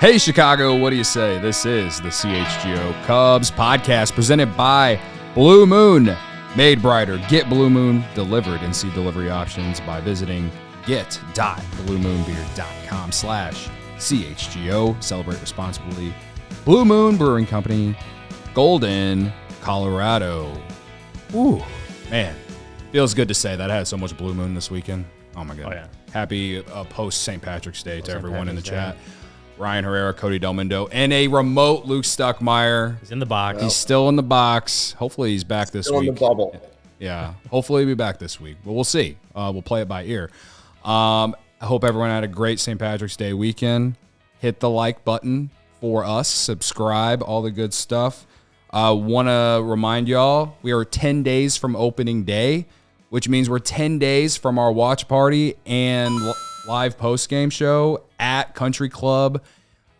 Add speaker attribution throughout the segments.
Speaker 1: Hey, Chicago, what do you say? This is the CHGO Cubs Podcast presented by Blue Moon. Made brighter. Get Blue Moon delivered and see delivery options by visiting get.bluemoonbeer.com/CHGO. Celebrate responsibly. Blue Moon Brewing Company, Golden, Colorado. Ooh, man. Feels good to say that. I had so much Blue Moon this weekend. Oh, my God.
Speaker 2: Oh, yeah.
Speaker 1: Happy post-St. Patrick's Day to everyone in the chat. Ryan Herrera, Cody Delmendo, and a remote Luke Stuckmeyer.
Speaker 2: He's in the box.
Speaker 1: He's still in the box. Hopefully he's back this week.
Speaker 3: Still in the bubble.
Speaker 1: Yeah, hopefully he'll be back this week. But we'll see. We'll play it by ear. I hope everyone had a great St. Patrick's Day weekend. Hit the like button for us. Subscribe, all the good stuff. Want to remind y'all, we are 10 days from opening day, which means we're 10 days from our watch party and live post-game show at Country Club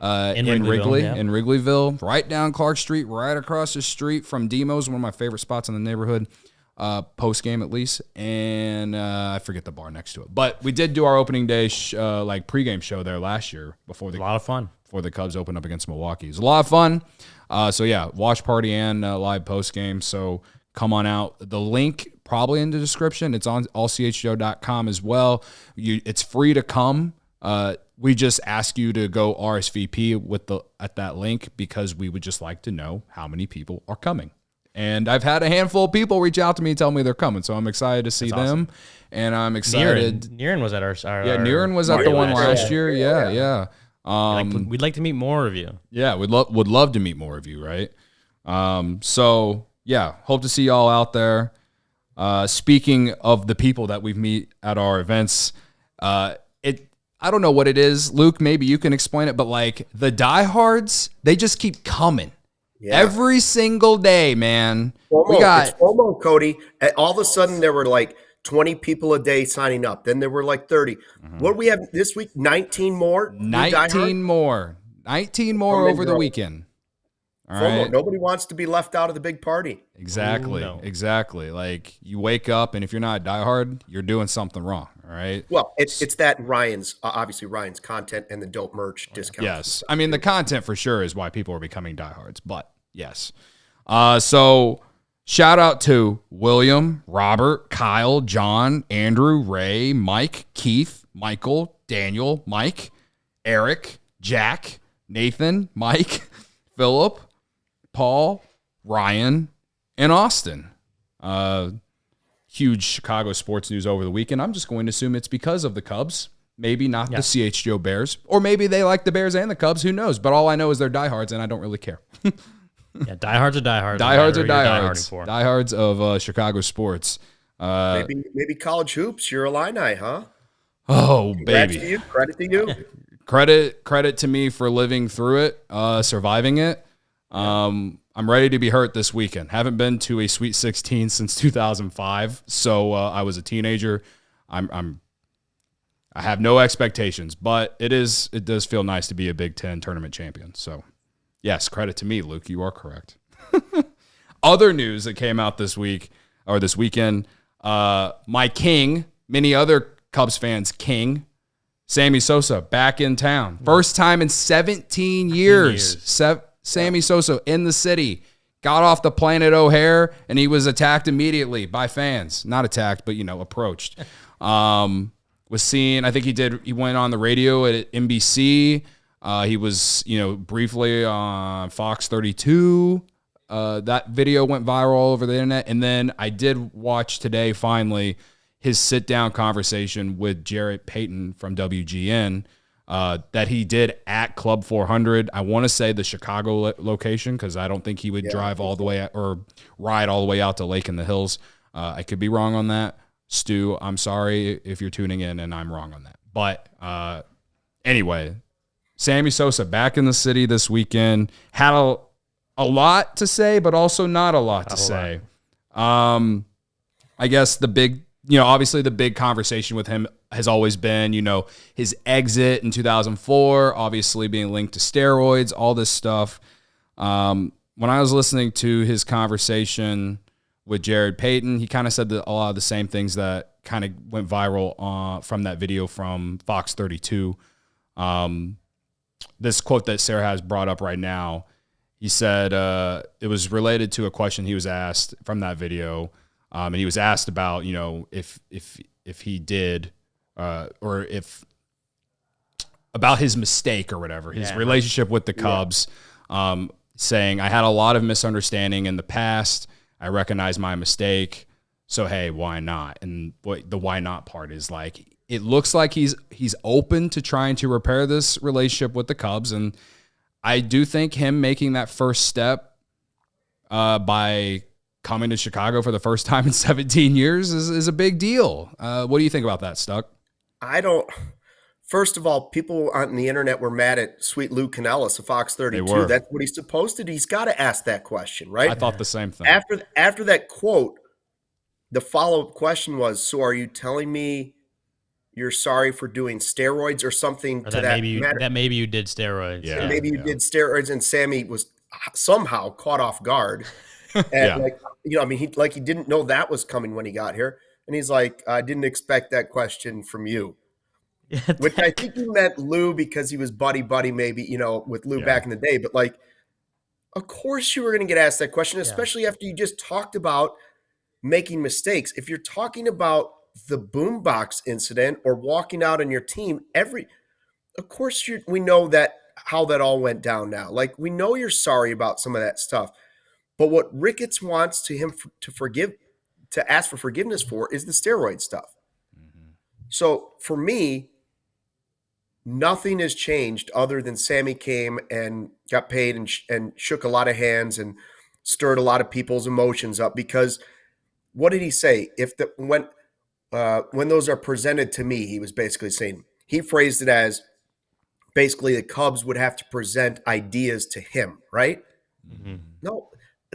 Speaker 1: in Wrigleyville, right down Clark Street, right across the street from Demo's, one of my favorite spots in the neighborhood, post-game at least, and I forget the bar next to it. But we did do our opening day pregame show there last year a lot of fun before the Cubs opened up against Milwaukee. It was a lot of fun. So yeah, watch party and live post-game, so come on out. The link probably in the description. It's on allchgo.com as well. It's free to come. We just ask you to go RSVP at that link because we would just like to know how many people are coming. And I've had a handful of people reach out to me and tell me they're coming, so I'm excited to see them. And I'm excited.
Speaker 2: Niren was at our
Speaker 1: Niren was at the one last year. Yeah.
Speaker 2: We'd like to meet more of you.
Speaker 1: Yeah, would love to meet more of you, right? So yeah, hope to see y'all out there. Speaking of the people that we meet at our events, I don't know what it is. Luke, maybe you can explain it, but like the diehards, they just keep coming. Yeah. Every single day, man.
Speaker 3: It's FOMO, Cody. All of a sudden, there were like 20 people a day signing up. Then there were like 30. Mm-hmm. What do we have this week? 19 more?
Speaker 1: 19 more. 19 more over the weekend. All right.
Speaker 3: Nobody wants to be left out of the big party.
Speaker 1: Exactly. Ooh, no. Exactly. Like you wake up and if you're not a diehard, you're doing something wrong. All right.
Speaker 3: Well, it's that Ryan's content and the dope merch discount.
Speaker 1: Yes. I mean, the content for sure is why people are becoming diehards, but yes. So shout out to William, Robert, Kyle, John, Andrew, Ray, Mike, Keith, Michael, Daniel, Mike, Eric, Jack, Nathan, Mike, Philip, Paul, Ryan, and Austin. Huge Chicago sports news over the weekend. I'm just going to assume it's because of the Cubs. Maybe not the CHGO Bears. Or maybe they like the Bears and the Cubs. Who knows? But all I know is they're diehards, and I don't really care.
Speaker 2: Yeah, diehards are diehards.
Speaker 1: Diehards are diehards. Diehards of Chicago sports.
Speaker 3: Maybe college hoops. You're a Illini, huh?
Speaker 1: Oh,
Speaker 3: Congrats
Speaker 1: baby.
Speaker 3: Credit to you.
Speaker 1: Credit to me for living through it, surviving it. I'm ready to be hurt this weekend. Haven't been to a Sweet 16 since 2005, so I was a teenager. I have no expectations, but it does feel nice to be a Big Ten tournament champion. So, yes, credit to me, Luke. You are correct. Other news that came out this weekend, my king, many other Cubs fans' king, Sammy Sosa, back in town. First time in 17 years. Sammy Sosa in the city. Got off the Planet O'Hare, and he was attacked immediately by fans. Not attacked, but, approached. Was seen, I think he went on the radio at NBC. He was, briefly on Fox 32. That video went viral all over the internet. And then I did watch today, finally, his sit-down conversation with Jarrett Payton from WGN that he did at Club 400. I want to say the Chicago location because I don't think he would drive all the way or ride all the way out to Lake in the Hills. I could be wrong on that. Stu, I'm sorry if you're tuning in and I'm wrong on that. But anyway, Sammy Sosa back in the city this weekend. Had a lot to say, but also not a lot to say. I guess the big, obviously the big conversation with him has always been, his exit in 2004, obviously being linked to steroids, all this stuff. When I was listening to his conversation with Jared Payton, he kind of said a lot of the same things that kind of went viral from that video from Fox 32. This quote that Sarah has brought up right now, he said it was related to a question he was asked from that video. And he was asked about, if he did, or if about his mistake or whatever, his relationship with the Cubs, saying, I had a lot of misunderstanding in the past. I recognize my mistake. So, hey, why not? And what the why not part is like, it looks like he's open to trying to repair this relationship with the Cubs. And I do think him making that first step by coming to Chicago for the first time in 17 years is a big deal. What do you think about that, Stuck?
Speaker 3: First of all, people on the internet were mad at Sweet Lou Canellis of Fox 32. That's what he's supposed to do. He's got to ask that question, right?
Speaker 1: I thought the same thing.
Speaker 3: After that quote, the follow-up question was, so are you telling me you're sorry for doing steroids or something
Speaker 2: or
Speaker 3: to that matter?
Speaker 2: That maybe you did steroids.
Speaker 3: Yeah. Maybe you did steroids, and Sammy was somehow caught off guard. And he didn't know that was coming when he got here. And he's like, I didn't expect that question from you. Which I think he meant Lou because he was buddy maybe, with Lou back in the day. But like, of course you were going to get asked that question, especially after you just talked about making mistakes. If you're talking about the boombox incident or walking out on your team, of course we know that how that all went down now. Like, we know you're sorry about some of that stuff. But what Ricketts wants to ask for forgiveness for is the steroid stuff. Mm-hmm. So for me, nothing has changed other than Sammy came and got paid and shook a lot of hands and stirred a lot of people's emotions up. Because what did he say? When those are presented to me, he was basically saying, he phrased it as basically the Cubs would have to present ideas to him, right? Mm-hmm. No.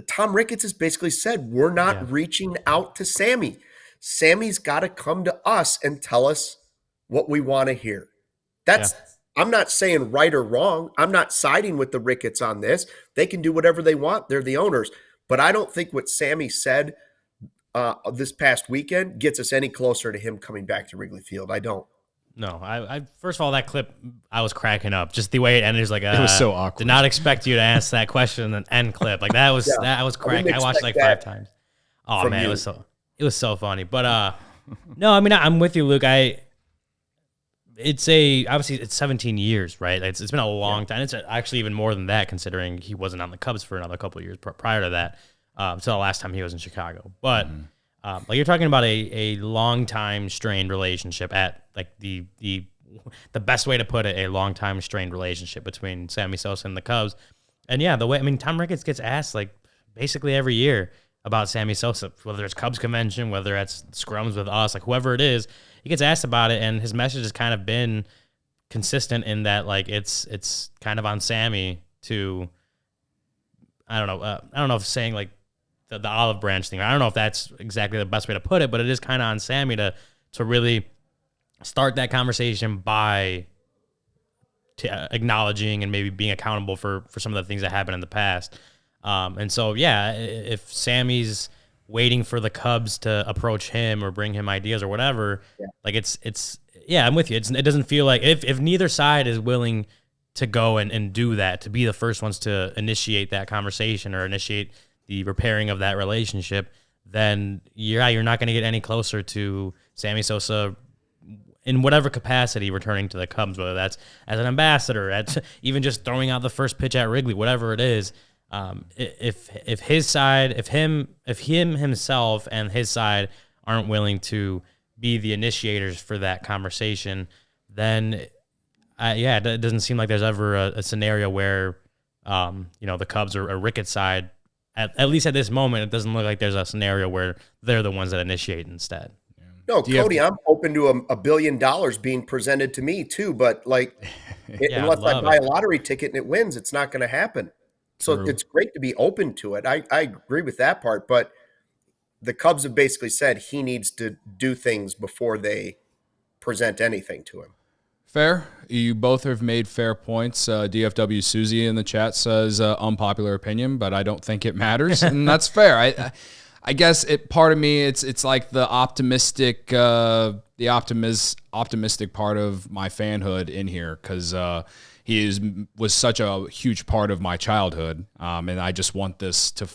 Speaker 3: Tom Ricketts has basically said, we're not reaching out to Sammy. Sammy's got to come to us and tell us what we want to hear. I'm not saying right or wrong. I'm not siding with the Ricketts on this. They can do whatever they want. They're the owners. But I don't think what Sammy said this past weekend gets us any closer to him coming back to Wrigley Field. I don't.
Speaker 2: No, I first of all, that clip, I was cracking up. Just the way it ended, it
Speaker 1: was so awkward.
Speaker 2: Did not expect you to ask that question and then end clip. Like, that was cracking. I watched it like 5 times. Oh man, it was so funny. But no, I mean, I'm with you, Luke. Obviously it's 17 years, right? It's been a long time. It's actually even more than that, considering he wasn't on the Cubs for another couple of years prior to that. So the last time he was in Chicago, but. Like, you're talking about a long time strained relationship at like the best way to put it, a long time strained relationship between Sammy Sosa and the Cubs. And Tom Ricketts gets asked like basically every year about Sammy Sosa, whether it's Cubs convention, whether it's scrums with us, like whoever it is, he gets asked about it. And his message has kind of been consistent in that, like, it's kind of on Sammy to, I don't know if saying like, the olive branch thing. I don't know if that's exactly the best way to put it, but it is kind of on Sammy to really start that conversation by acknowledging and maybe being accountable for some of the things that happened in the past. And so, if Sammy's waiting for the Cubs to approach him or bring him ideas or whatever, like I'm with you. It doesn't feel like if neither side is willing to go and do that, to be the first ones to initiate that conversation or initiate the repairing of that relationship, then you're not going to get any closer to Sammy Sosa in whatever capacity returning to the Cubs, whether that's as an ambassador, at even just throwing out the first pitch at Wrigley, whatever it is. If his side, if him himself and his side aren't willing to be the initiators for that conversation, then it doesn't seem like there's ever a scenario where the Cubs or Ricketts' side. At least at this moment, it doesn't look like there's a scenario where they're the ones that initiate instead.
Speaker 3: No, Cody, I'm open to $1 billion being presented to me too, but like, unless I buy a lottery ticket and it wins, it's not going to happen. So it's great to be open to it. I agree with that part, but the Cubs have basically said he needs to do things before they present anything to him.
Speaker 1: Fair. You both have made fair points. DFW Susie in the chat says unpopular opinion, but I don't think it matters, and that's fair. I guess part of me, it's like the optimistic part of my fanhood in here, because was such a huge part of my childhood, and I just want this to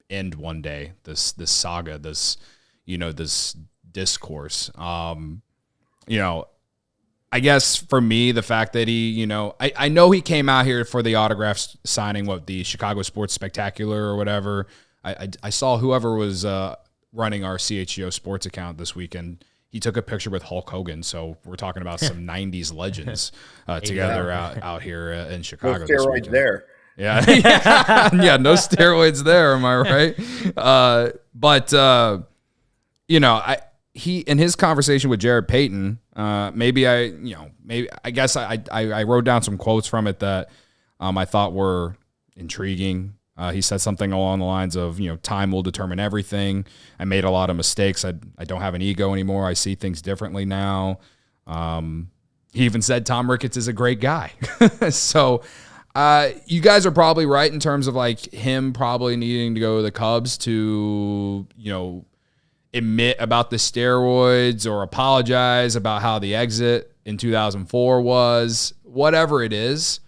Speaker 1: end one day. This saga, this discourse. I guess for me, the fact that he, I know he came out here for the autograph signing, the Chicago Sports Spectacular or whatever. I saw whoever was running our CHGO Sports account this weekend. He took a picture with Hulk Hogan. So we're talking about some 90s legends together out here in Chicago.
Speaker 3: No steroids there.
Speaker 1: Yeah. Yeah, no steroids there. Am I right? He, in his conversation with Jared Payton, I guess I wrote down some quotes from it that I thought were intriguing. He said something along the lines of, time will determine everything. I made a lot of mistakes. I don't have an ego anymore. I see things differently now. He even said Tom Ricketts is a great guy. So you guys are probably right in terms of like him probably needing to go to the Cubs to, admit about the steroids or apologize about how the exit in 2004 was, whatever it is.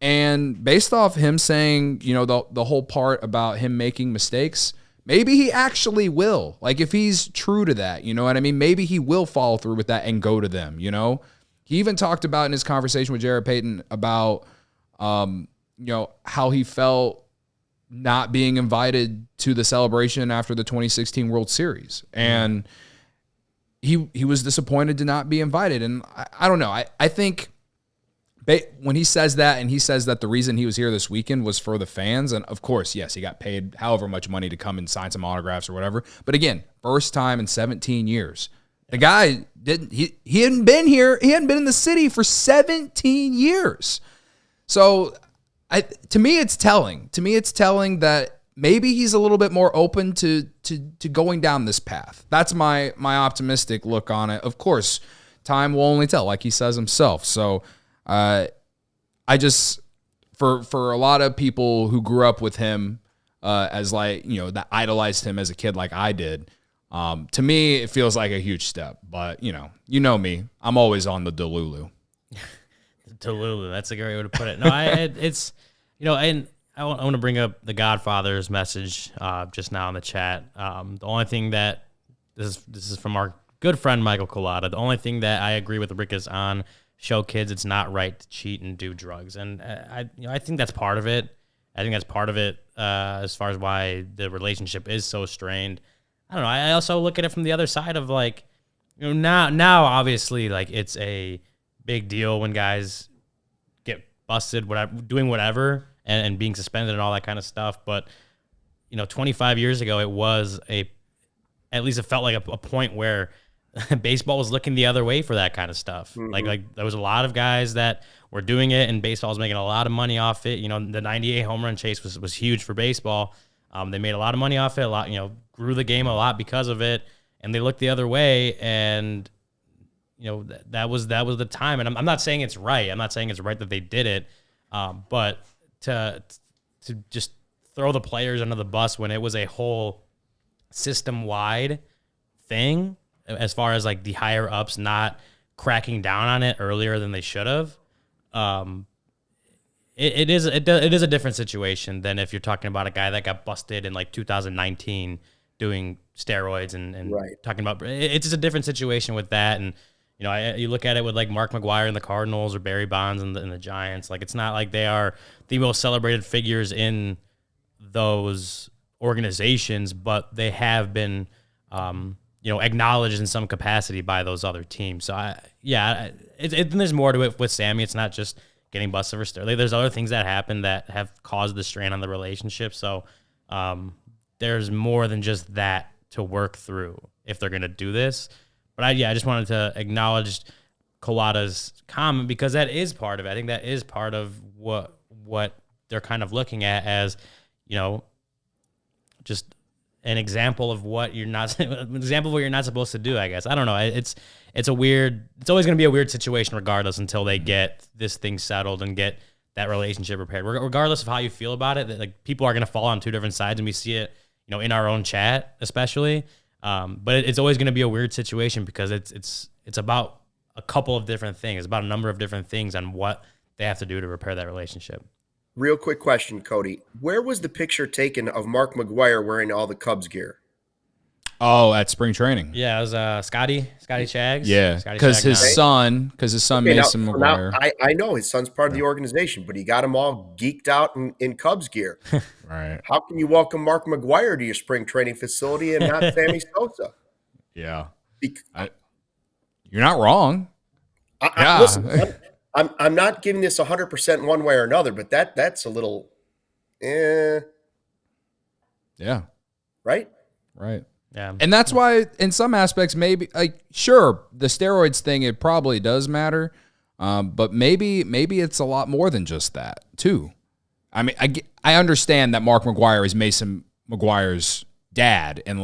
Speaker 1: And based off him saying, the whole part about him making mistakes, maybe he actually will. Like, if he's true to that, you know what I mean? Maybe he will follow through with that and go to them, He even talked about in his conversation with Jared Payton about, how he felt not being invited to the celebration after the 2016 World Series. And he was disappointed to not be invited. And I don't know. I think when he says that, and he says that the reason he was here this weekend was for the fans, and of course, yes, he got paid however much money to come and sign some autographs or whatever. But again, first time in 17 years. The guy he hadn't been here. He hadn't been in the city for 17 years. So to me, it's telling. To me, it's telling that maybe he's a little bit more open to going down this path. That's my optimistic look on it. Of course, time will only tell, like he says himself. So I just, for a lot of people who grew up with him as that idolized him as a kid like I did, to me, it feels like a huge step. But, you know me. I'm always on the Delulu.
Speaker 2: Delulu, that's a great way to put it. No, it's, and I want to bring up the Godfather's message just now in the chat. The only thing that, this is from our good friend Michael Collada, the only thing that I agree with Rick is on, show kids it's not right to cheat and do drugs. And I think that's part of it. I think that's part of it as far as why the relationship is so strained. I don't know. I also look at it from the other side of like, now obviously like it's a big deal when guys get busted, doing whatever and being suspended and all that kind of stuff. But 25 years ago, it was at least it felt like a point where baseball was looking the other way for that kind of stuff. Mm-hmm. Like there was a lot of guys that were doing it, and baseball was making a lot of money off it. The 98 home run chase was huge for baseball. They made a lot of money off it. Grew the game a lot because of it, and they looked the other way. And that was the time. And I'm not saying it's right. I'm not saying it's right that they did it, but to just throw the players under the bus when it was a whole system-wide thing, as far as like the higher ups not cracking down on it earlier than they should have. It is a different situation than if you're talking about a guy that got busted in like 2019 doing steroids and right. Talking about, it's just a different situation with that. And, you look at it with like Mark McGwire and the Cardinals or Barry Bonds and the Giants. Like, it's not like they are the most celebrated figures in those organizations, but they have been, acknowledged in some capacity by those other teams. So there's more to it with Sammy. It's not just getting busted for steroids. There's other things that happen that have caused the strain on the relationship. So there's more than just that to work through if they're going to do this. But I just wanted to acknowledge Kawada's comment because that is part of it. I think that is part of what they're kind of looking at as, just an example of what you're not supposed to do, I guess. I don't know. It's always going to be a weird situation regardless until they get this thing settled and get that relationship repaired. Regardless of how you feel about it, like people are going to fall on two different sides, and we see it, in our own chat especially. But it's always going to be a weird situation because it's about a couple of different things. It's about a number of different things on what they have to do to repair that relationship.
Speaker 3: Real quick question, Cody. Where was the picture taken of Mark McGwire wearing all the Cubs gear?
Speaker 1: Oh, at spring training.
Speaker 2: Yeah, it was Scotty Chags.
Speaker 1: Yeah, because his son Mason McGwire.
Speaker 3: Now, I know his son's part of the organization, but he got them all geeked out in Cubs gear.
Speaker 1: Right.
Speaker 3: How can you welcome Mark McGwire to your spring training facility and not Sammy Sosa?
Speaker 1: Yeah. You're not wrong.
Speaker 3: Listen, I'm not giving this 100% one way or another, but that's a little,
Speaker 1: Yeah.
Speaker 3: Right.
Speaker 1: Right.
Speaker 2: Yeah.
Speaker 1: And that's why in some aspects, maybe sure, the steroids thing, it probably does matter. But maybe it's a lot more than just that too. I mean, I understand that Mark McGwire is Mason McGwire's dad and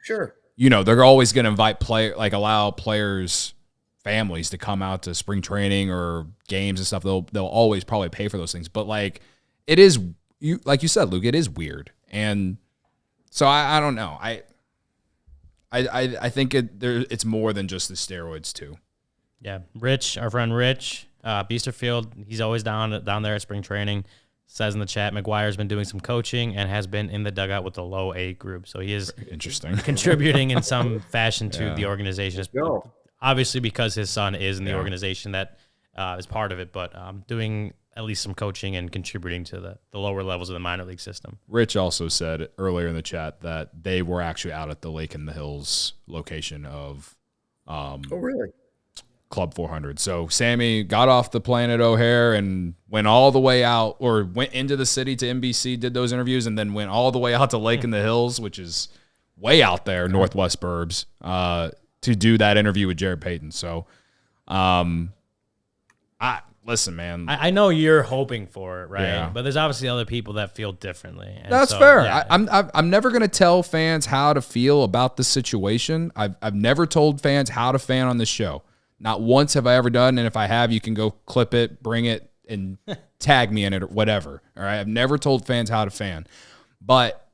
Speaker 3: sure,
Speaker 1: they're always going to allow players' families to come out to spring training or games and stuff. They'll always probably pay for those things. But it is, like you said, Luke, it is weird. And so I don't know. I think it's more than just the steroids too.
Speaker 2: Yeah, Rich, our friend Rich, Beasterfield, he's always down there at spring training. Says in the chat, McGuire's been doing some coaching and has been in the dugout with the low A group, so he is
Speaker 1: interesting
Speaker 2: contributing in some fashion to the organization. Obviously, because his son is in the organization that is part of it, but doing at least some coaching and contributing to the lower levels of the minor league system.
Speaker 1: Rich also said earlier in the chat that they were actually out at the Lake in the Hills location of
Speaker 3: oh, really?
Speaker 1: Club 400. So Sammy got off the plane at O'Hare and went all the way out, or went into the city to NBC, did those interviews, and then went all the way out to Lake in the Hills, which is way out there, Northwest Burbs, to do that interview with Jared Payton. So, listen, man.
Speaker 2: I know you're hoping for it, right?
Speaker 1: Yeah.
Speaker 2: But there's obviously other people that feel differently. And
Speaker 1: that's fair. Yeah. I'm never going to tell fans how to feel about the situation. I've never told fans how to fan on this show. Not once have I ever done, and if I have, you can go clip it, bring it, and tag me in it or whatever. All right? I've never told fans how to fan. But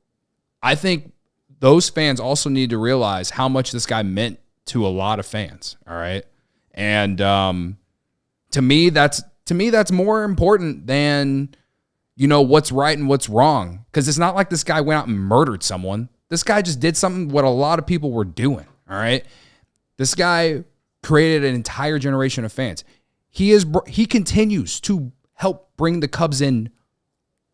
Speaker 1: I think those fans also need to realize how much this guy meant to a lot of fans, all right? And to me that's more important than what's right and what's wrong, because it's not like this guy went out and murdered someone. This guy just did something what a lot of people were doing, all right? This guy created an entire generation of fans. He continues to help bring the Cubs in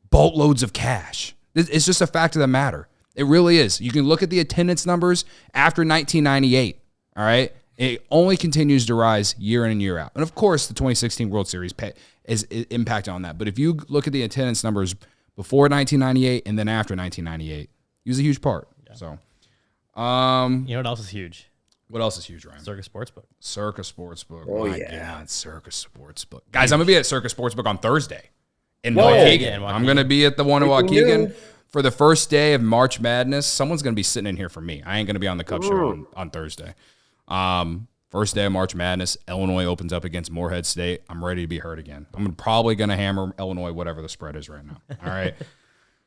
Speaker 1: boatloads of cash. It's just a fact of the matter. It really is. You can look at the attendance numbers after 1998, all right? It only continues to rise year in and year out. And, of course, the 2016 World Series is impacted on that. But if you look at the attendance numbers before 1998 and then after 1998, he was a huge part. Yeah. So,
Speaker 2: you know what else is huge?
Speaker 1: What else is huge, Ryan?
Speaker 2: Circa Sportsbook.
Speaker 1: Circa Sportsbook.
Speaker 3: Oh,
Speaker 1: my
Speaker 3: yeah.
Speaker 1: God, Circa Sportsbook. Guys, I'm going to be at Circa Sportsbook on Thursday in Waukegan. I'm going to be at the one in Waukegan for the first day of March Madness. Someone's going to be sitting in here for me. I ain't going to be on the Cubs show on Thursday. First day of March Madness, Illinois opens up against Morehead State. I'm ready to be hurt again. I'm probably going to hammer Illinois, whatever the spread is right now. All right.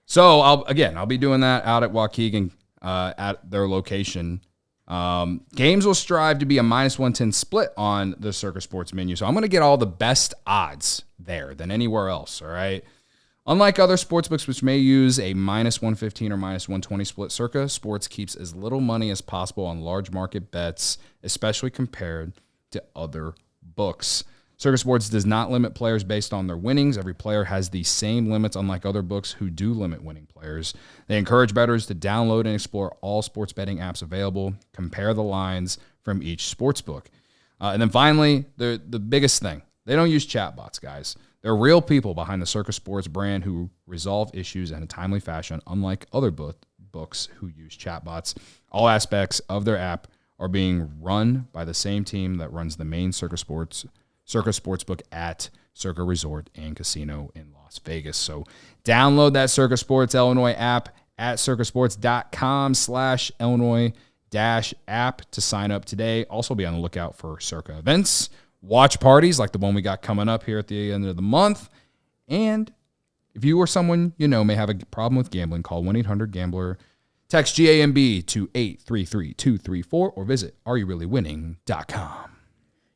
Speaker 1: So, I'll be doing that out at Waukegan at their location. Games will strive to be a -110 split on the Circa Sports menu. So I'm going to get all the best odds there than anywhere else. All right. Unlike other sportsbooks, which may use a -115 or -120 split, Circa Sports keeps as little money as possible on large market bets, especially compared to other books. Circa Sports does not limit players based on their winnings. Every player has the same limits, unlike other books who do limit winning players. They encourage bettors to download and explore all sports betting apps available, compare the lines from each sportsbook. And then finally, the biggest thing, they don't use chatbots, guys. They're real people behind the Circa Sports brand who resolve issues in a timely fashion, unlike other books who use chatbots. All aspects of their app are being run by the same team that runs the main Circa Sportsbook at Circa Resort and Casino in Las Vegas. So download that Circa Sports Illinois app at circasports.com/Illinois-app to sign up today. Also be on the lookout for Circa events, watch parties like the one we got coming up here at the end of the month. And if you or someone you know may have a problem with gambling, call 1-800-GAMBLER. Text GAMB to 833-234 or visit areyourreallywinning.com.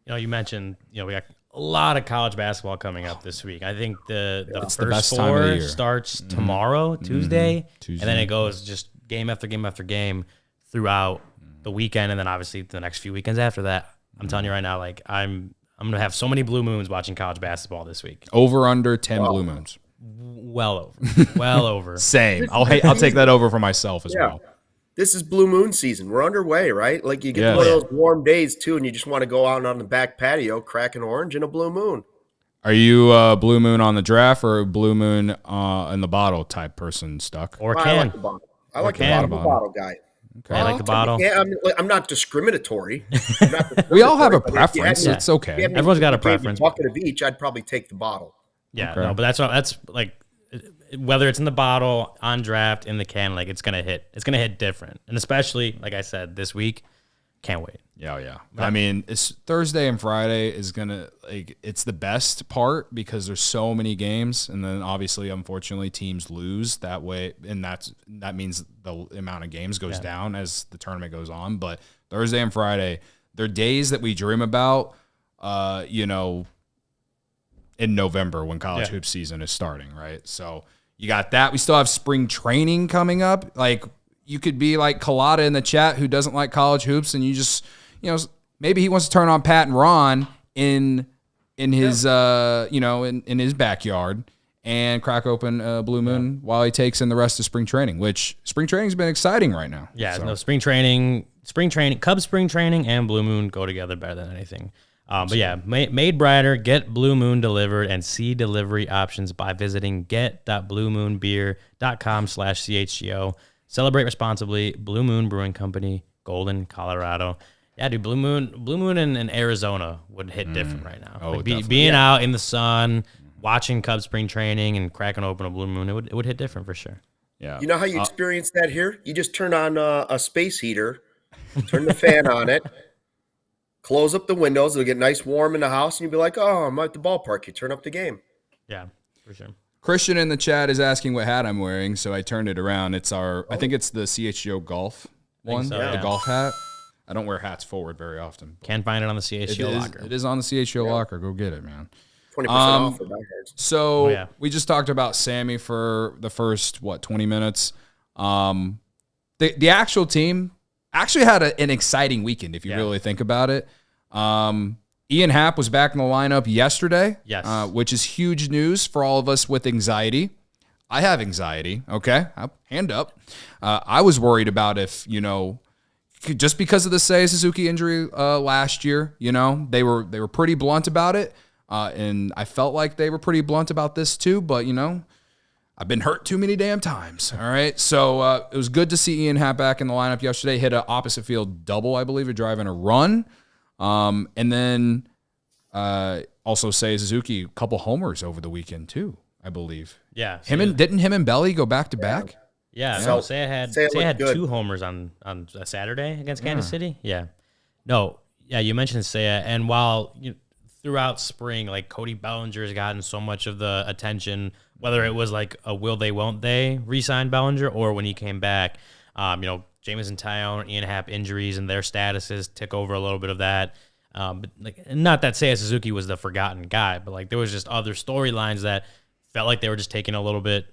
Speaker 2: You mentioned, we got a lot of college basketball coming up this week. I think the first
Speaker 1: time of the
Speaker 2: four
Speaker 1: year.
Speaker 2: starts tomorrow, Tuesday,
Speaker 1: Tuesday.
Speaker 2: and then it goes just game after game after game throughout the weekend, and then obviously the next few weekends after that. I'm telling you right now, like I'm gonna have so many blue moons watching college basketball this week.
Speaker 1: Over under 10 blue moons.
Speaker 2: Well over.
Speaker 1: Same. I'll take that over for myself as well.
Speaker 3: This is blue moon season. We're underway, right? Like you get one of those warm days too, and you just want to go out on the back patio, crack an orange and a blue moon.
Speaker 1: Are you blue moon on the draft or blue moon in the bottle type person, Stuck?
Speaker 2: Or
Speaker 3: I like the bottle. I like the bottle guy.
Speaker 2: Okay. I like the bottle.
Speaker 3: Yeah, I'm not discriminatory.
Speaker 1: We all have a preference. It's okay.
Speaker 2: Everyone's got a preference.
Speaker 3: A bucket of each, I'd probably take the bottle.
Speaker 2: Yeah, no, but that's like whether it's in the bottle, on draft, in the can, like it's gonna hit. It's gonna hit different, and especially like I said this week, can't wait.
Speaker 1: Yeah. I mean, it's Thursday and Friday is gonna it's the best part because there's so many games, and then obviously, unfortunately, teams lose that way, and that means the amount of games goes down as the tournament goes on. But Thursday and Friday, they're days that we dream about. In November when college hoop season is starting, right? So you got that. We still have spring training coming up. Like you could be like Colada in the chat who doesn't like college hoops, and you just, maybe he wants to turn on Pat and Ron in his, in his backyard and crack open a blue moon while he takes in the rest of spring training, which spring training's been exciting right now.
Speaker 2: Yeah, no, spring training, Cubs spring training and blue moon go together better than anything. But yeah, made brighter, get Blue Moon delivered, and see delivery options by visiting get.bluemoonbeer.com/CHGO. Celebrate responsibly. Blue Moon Brewing Company, Golden, Colorado. Yeah, dude, Blue Moon in Arizona would hit different right now.
Speaker 1: Oh,
Speaker 2: like being out in the sun, watching Cubs spring training, and cracking open a Blue Moon, it would hit different for sure.
Speaker 1: Yeah.
Speaker 3: You know how you experience that here? You just turn on a space heater, turn the fan on it, close up the windows. It'll get nice warm in the house, and you'll be like, oh, I'm at the ballpark. You turn up the game.
Speaker 2: Yeah, for sure.
Speaker 1: Christian in the chat is asking what hat I'm wearing, so I turned it around. It's I think it's the CHGO golf one, the golf hat. I don't wear hats forward very often.
Speaker 2: Can't find it on the CHGO locker.
Speaker 1: It is on the CHGO locker. Go get it, man.
Speaker 3: 20% off for diehards.
Speaker 1: So we just talked about Sammy for the first, 20 minutes. The actual team actually had an exciting weekend, if you really think about it. Ian Happ was back in the lineup yesterday, which is huge news for all of us with anxiety. I have anxiety, okay? Hand up. I was worried about if, just because of the Seiya Suzuki injury last year, they were pretty blunt about it, and I felt like they were pretty blunt about this too, but, I've been hurt too many damn times. All right. So it was good to see Ian Happ back in the lineup yesterday. Hit an opposite field double, I believe, a drive and a run. And then also Seiya Suzuki, a couple homers over the weekend too, I believe.
Speaker 2: Yeah.
Speaker 1: Didn't him and Belly go back to back?
Speaker 2: Yeah. So Seiya had 2 homers on a Saturday against Kansas City. Yeah. No. Yeah. You mentioned Seiya, and while throughout spring, like Cody Bellinger has gotten so much of the attention, whether it was like a will they, won't they re-sign Bellinger, or when he came back, Jamison Tyone, Ian Happ injuries and their statuses took over a little bit of that. But not that Seiya Suzuki was the forgotten guy, but there was just other storylines that felt like they were just taking a little bit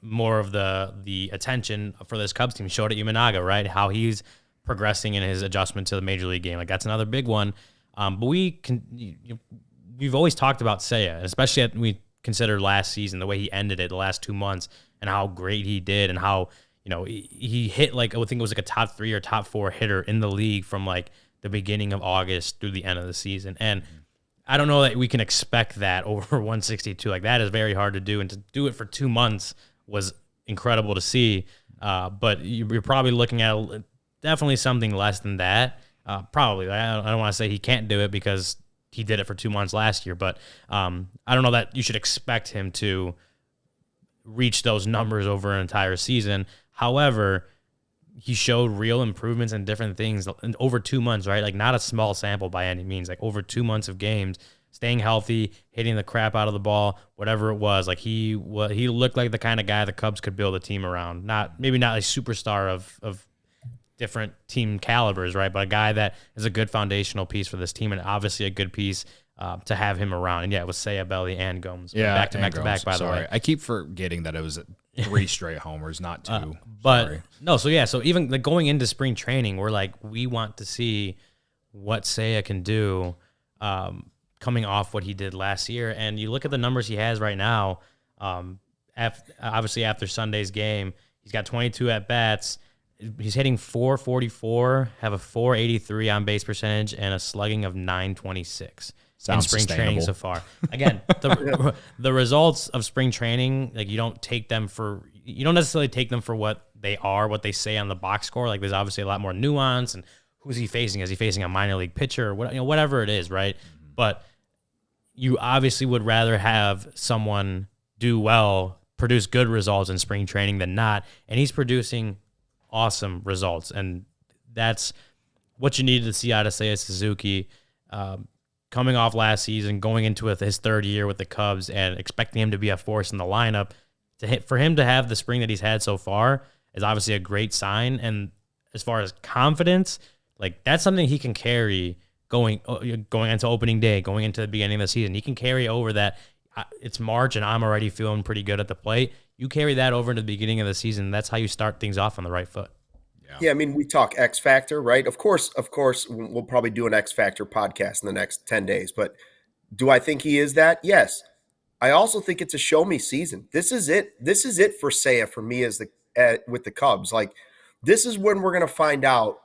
Speaker 2: more of the attention for this Cubs team. Showed at Imanaga, right? How he's progressing in his adjustment to the major league game. That's another big one. But we've always talked about Seiya, especially we consider last season, the way he ended it, the last 2 months, and how great he did, and how he hit I think it was a top 3 or top 4 hitter in the league from the beginning of August through the end of the season. And I don't know that we can expect that over 162. That is very hard to do, and to do it for 2 months was incredible to see. But you're probably looking at definitely something less than that. Probably. I don't want to say he can't do it because he did it for 2 months last year, but I don't know that you should expect him to reach those numbers over an entire season. However, he showed real improvements in different things in over 2 months, right? Like not a small sample by any means, like over 2 months of games, staying healthy, hitting the crap out of the ball, whatever it was. Like he looked like the kind of guy the Cubs could build a team around. Maybe not a superstar of different team calibers, right? But a guy that is a good foundational piece for this team and obviously a good piece to have him around. And yeah, it was Seiya, Belly, and Gomes.
Speaker 1: Yeah,
Speaker 2: back to back, by the way.
Speaker 1: I keep forgetting that it was 3 straight homers, not 2.
Speaker 2: But no, so even like going into spring training, we're like, we want to see what Seiya can do coming off what he did last year. And you look at the numbers he has right now, obviously after Sunday's game, he's got 22 at-bats. He's hitting .444, have a .483 on base percentage, and a slugging of .926 in spring training so far. Again, the results of spring training, like you don't necessarily take them for what they are, what they say on the box score. Like there's obviously a lot more nuance, and who's he facing? Is he facing a minor league pitcher or whatever it is, right? But you obviously would rather have someone do well, produce good results in spring training than not, and he's producing awesome results, and that's what you needed to see out of Seiya Suzuki coming off last season, going into his 3rd year with the Cubs, and expecting him to be a force in the lineup. For him to have the spring that he's had so far is obviously a great sign, and as far as confidence, like that's something he can carry going into opening day, going into the beginning of the season. He can carry over that. It's March, and I'm already feeling pretty good at the plate. You carry that over into the beginning of the season. That's how you start things off on the right foot.
Speaker 3: Yeah, I mean, we talk X Factor, right? Of course, we'll probably do an X Factor podcast in the next 10 days. But do I think he is that? Yes. I also think it's a show me season. This is it. This is it for Seiya, for me with the Cubs. Like, this is when we're going to find out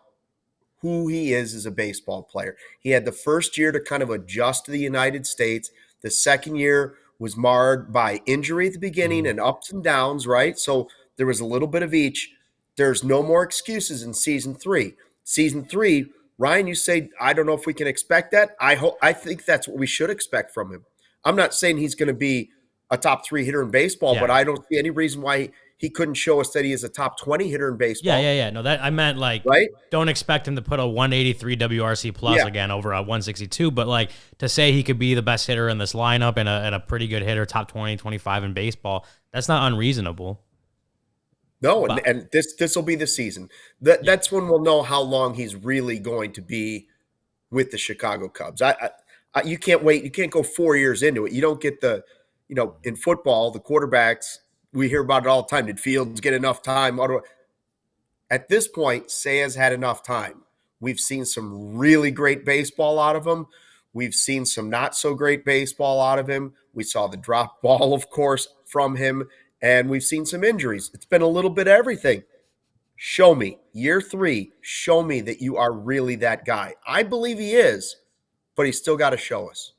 Speaker 3: who he is as a baseball player. He had the first year to kind of adjust to the United States. The second year was marred by injury at the beginning and ups and downs, right? So there was a little bit of each. There's no more excuses in season 3. Season 3, Ryan, you say, I don't know if we can expect that. I think that's what we should expect from him. I'm not saying he's going to be a top 3 hitter in baseball, but I don't see any reason why he couldn't show us that he is a top 20 hitter in baseball.
Speaker 2: Yeah. No, that I meant like,
Speaker 3: right?
Speaker 2: Don't expect him to put a 183 WRC plus again over a 162, but like to say he could be the best hitter in this lineup and a pretty good hitter, top 20, 25 in baseball, that's not unreasonable.
Speaker 3: No, and this will be the season. That's when we'll know how long he's really going to be with the Chicago Cubs. You can't wait. You can't go 4 years into it. You don't get in football, the quarterbacks, we hear about it all the time. Did Fields get enough time? At this point, Seiya's had enough time. We've seen some really great baseball out of him. We've seen some not so great baseball out of him. We saw the drop ball, of course, from him. And we've seen some injuries. It's been a little bit of everything. Show me, year 3, show me that you are really that guy. I believe he is, but he's still got to show us.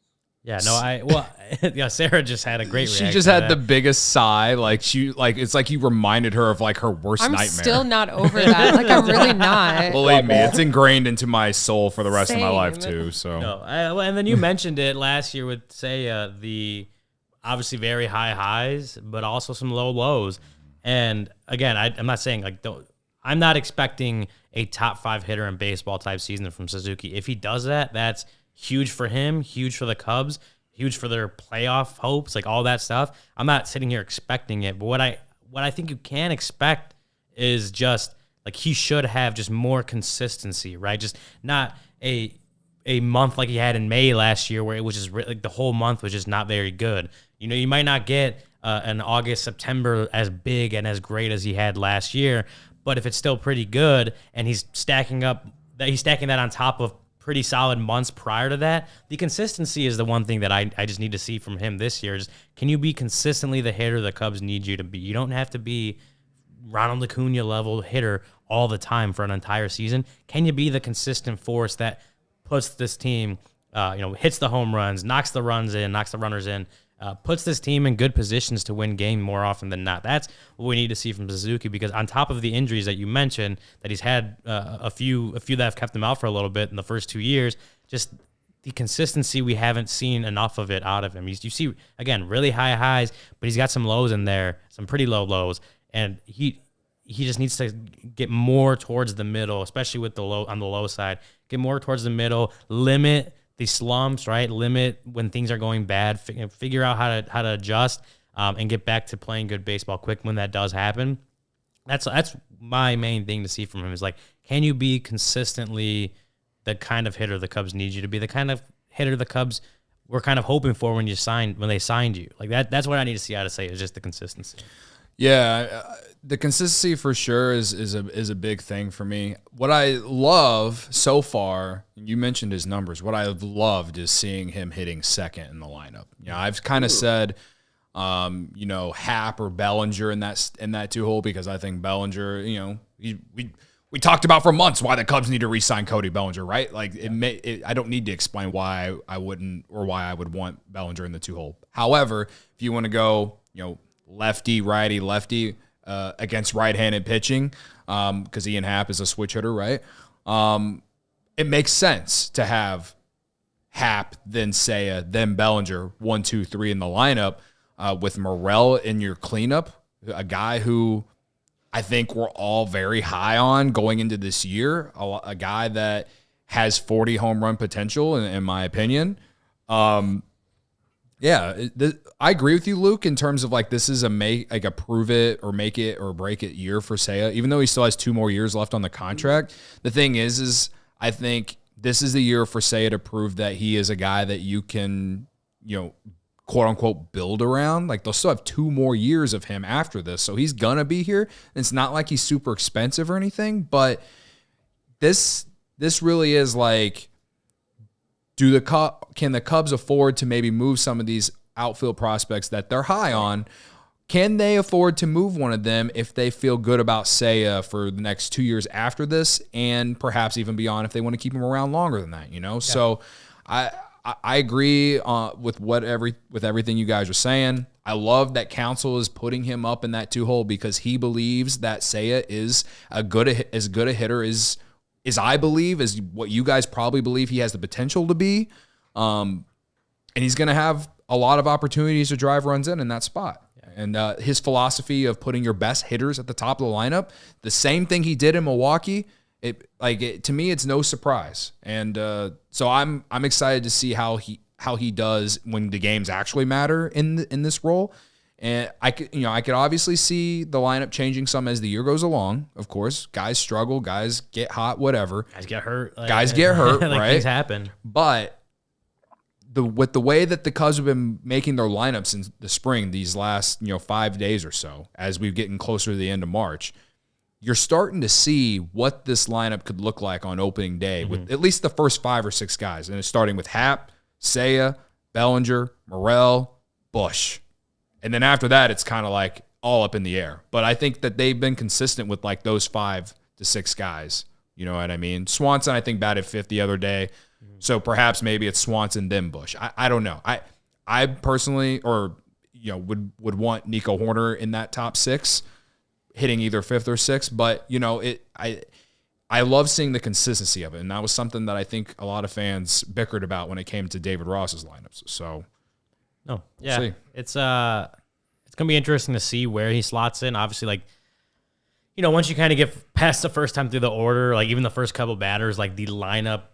Speaker 2: Yeah, Sarah just had a great reaction.
Speaker 1: She just had the biggest sigh. It's like you reminded her of like her worst nightmare.
Speaker 4: I'm still not over that. Like I'm really not.
Speaker 1: Believe me, it's ingrained into my soul for the rest of my life too. So,
Speaker 2: and then you mentioned it last year with the obviously very high highs, but also some low lows. And again, I'm not saying I'm not expecting a top 5 hitter in baseball type season from Suzuki. If he does that, that's huge for him, huge for the Cubs, huge for their playoff hopes, like all that stuff. I'm not sitting here expecting it, but what I think you can expect is just like he should have just more consistency, right? Just not a month like he had in May last year where it was just like the whole month was just not very good. You might not get an August, September as big and as great as he had last year, but if it's still pretty good and he's stacking that on top of pretty solid months prior to that, the consistency is the one thing that I just need to see from him this year. Just, can you be consistently the hitter the Cubs need you to be? You don't have to be Ronald Acuna level hitter all the time for an entire season. Can you be the consistent force that puts this team, hits the home runs, knocks the runners in, puts this team in good positions to win game more often than not. That's what we need to see from Suzuki, because on top of the injuries that you mentioned, that he's had a few that have kept him out for a little bit in the first 2 years, just the consistency, we haven't seen enough of it out of him. You see, again, really high highs, but he's got some lows in there, some pretty low lows, and he just needs to get more towards the middle, especially with the low on the low side. Get more towards the middle, limit the slumps, right? Limit when things are going bad. Figure out how to adjust and get back to playing good baseball quick when that does happen. That's my main thing to see from him is like, can you be consistently the kind of hitter the Cubs need you to be, the kind of hitter the Cubs were kind of hoping for when they signed you? Like that's what I need to see out of Seiya, is just the consistency.
Speaker 1: Yeah, the consistency for sure is a big thing for me. What I love so far, you mentioned his numbers. What I've loved is seeing him hitting second in the lineup. You know, I've kind of said, Happ or Bellinger in that two hole, because I think Bellinger, we talked about for months why the Cubs need to re-sign Cody Bellinger, right? Like I don't need to explain why I wouldn't, or why I would want Bellinger in the two hole. However, if you want to go, lefty, righty, lefty against right-handed pitching, because Ian Happ is a switch hitter, right? It makes sense to have Happ, then Seiya, then Bellinger, 1, 2, 3 in the lineup, with Morel in your cleanup, a guy who I think we're all very high on going into this year, a guy that has 40 home run potential, in my opinion. I agree with you, Luke, in terms of like this is a prove it or make it or break it year for Seiya, even though he still has 2 more years left on the contract. The thing is I think this is the year for Seiya to prove that he is a guy that you can, quote unquote, build around. Like they'll still have 2 more years of him after this, so he's gonna be here. It's not like he's super expensive or anything, but this really is like, can the Cubs afford to maybe move some of these outfield prospects that they're high on? Can they afford to move one of them if they feel good about Seiya for the next 2 years after this, and perhaps even beyond if they want to keep him around longer than that? Yeah. So I agree with everything you guys are saying. I love that Counsell is putting him up in that 2 hole, because he believes that Seiya is as good a hitter as I believe, as what you guys probably believe he has the potential to be. And he's going to have a lot of opportunities to drive runs in that spot. Yeah. And his philosophy of putting your best hitters at the top of the lineup, the same thing he did in Milwaukee, to me, it's no surprise. And so I'm excited to see how he does when the games actually matter in this role. And I could obviously see the lineup changing some as the year goes along. Of course, guys struggle, guys get hot, whatever.
Speaker 2: Guys get hurt.
Speaker 1: Like right?
Speaker 2: Things happen.
Speaker 1: But with the way that the Cubs have been making their lineups in the spring, these last 5 days or so, as we're getting closer to the end of March, you're starting to see what this lineup could look like on opening day with at least the first 5 or 6 guys. And it's starting with Happ, Seiya, Bellinger, Morel, Bush. And then after that, it's kind of like all up in the air. But I think that they've been consistent with like those 5 to 6 guys. You know what I mean? Swanson, I think, batted 5th the other day. So perhaps maybe it's Swanson, then Bush. I don't know. I personally, would want Nico Horner in that top 6, hitting either 5th or 6th. But, I love seeing the consistency of it. And that was something that I think a lot of fans bickered about when it came to David Ross's lineups. So...
Speaker 2: No, yeah, it's gonna be interesting to see where he slots in. Obviously, once you kind of get past the first time through the order, like even the first couple batters, like the lineup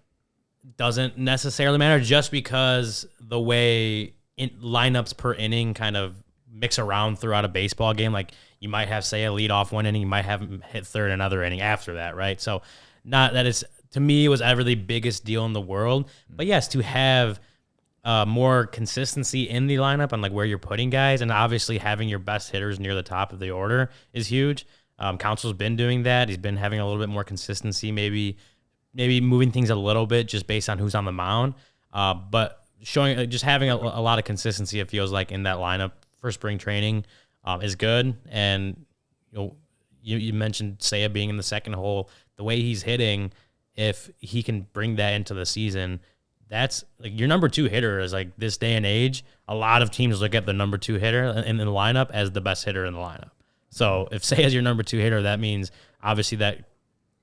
Speaker 2: doesn't necessarily matter, just because the way lineups per inning kind of mix around throughout a baseball game. Like you might have Seiya lead off one inning, you might have him hit third another inning after that, right? So not that it's, to me, it was ever the biggest deal in the world, but yes, to have more consistency in the lineup and like where you're putting guys, and obviously having your best hitters near the top of the order is huge. Counsell's been doing that. He's been having a little bit more consistency, maybe moving things a little bit just based on who's on the mound. But showing just having a lot of consistency, it feels like, in that lineup for spring training is good. And you mentioned Seiya being in the second hole. The way he's hitting, if he can bring that into the season, that's like your number 2 hitter is like this day and age. A lot of teams look at the number 2 hitter in the lineup as the best hitter in the lineup. So if Seiya is your number 2 hitter, that means obviously that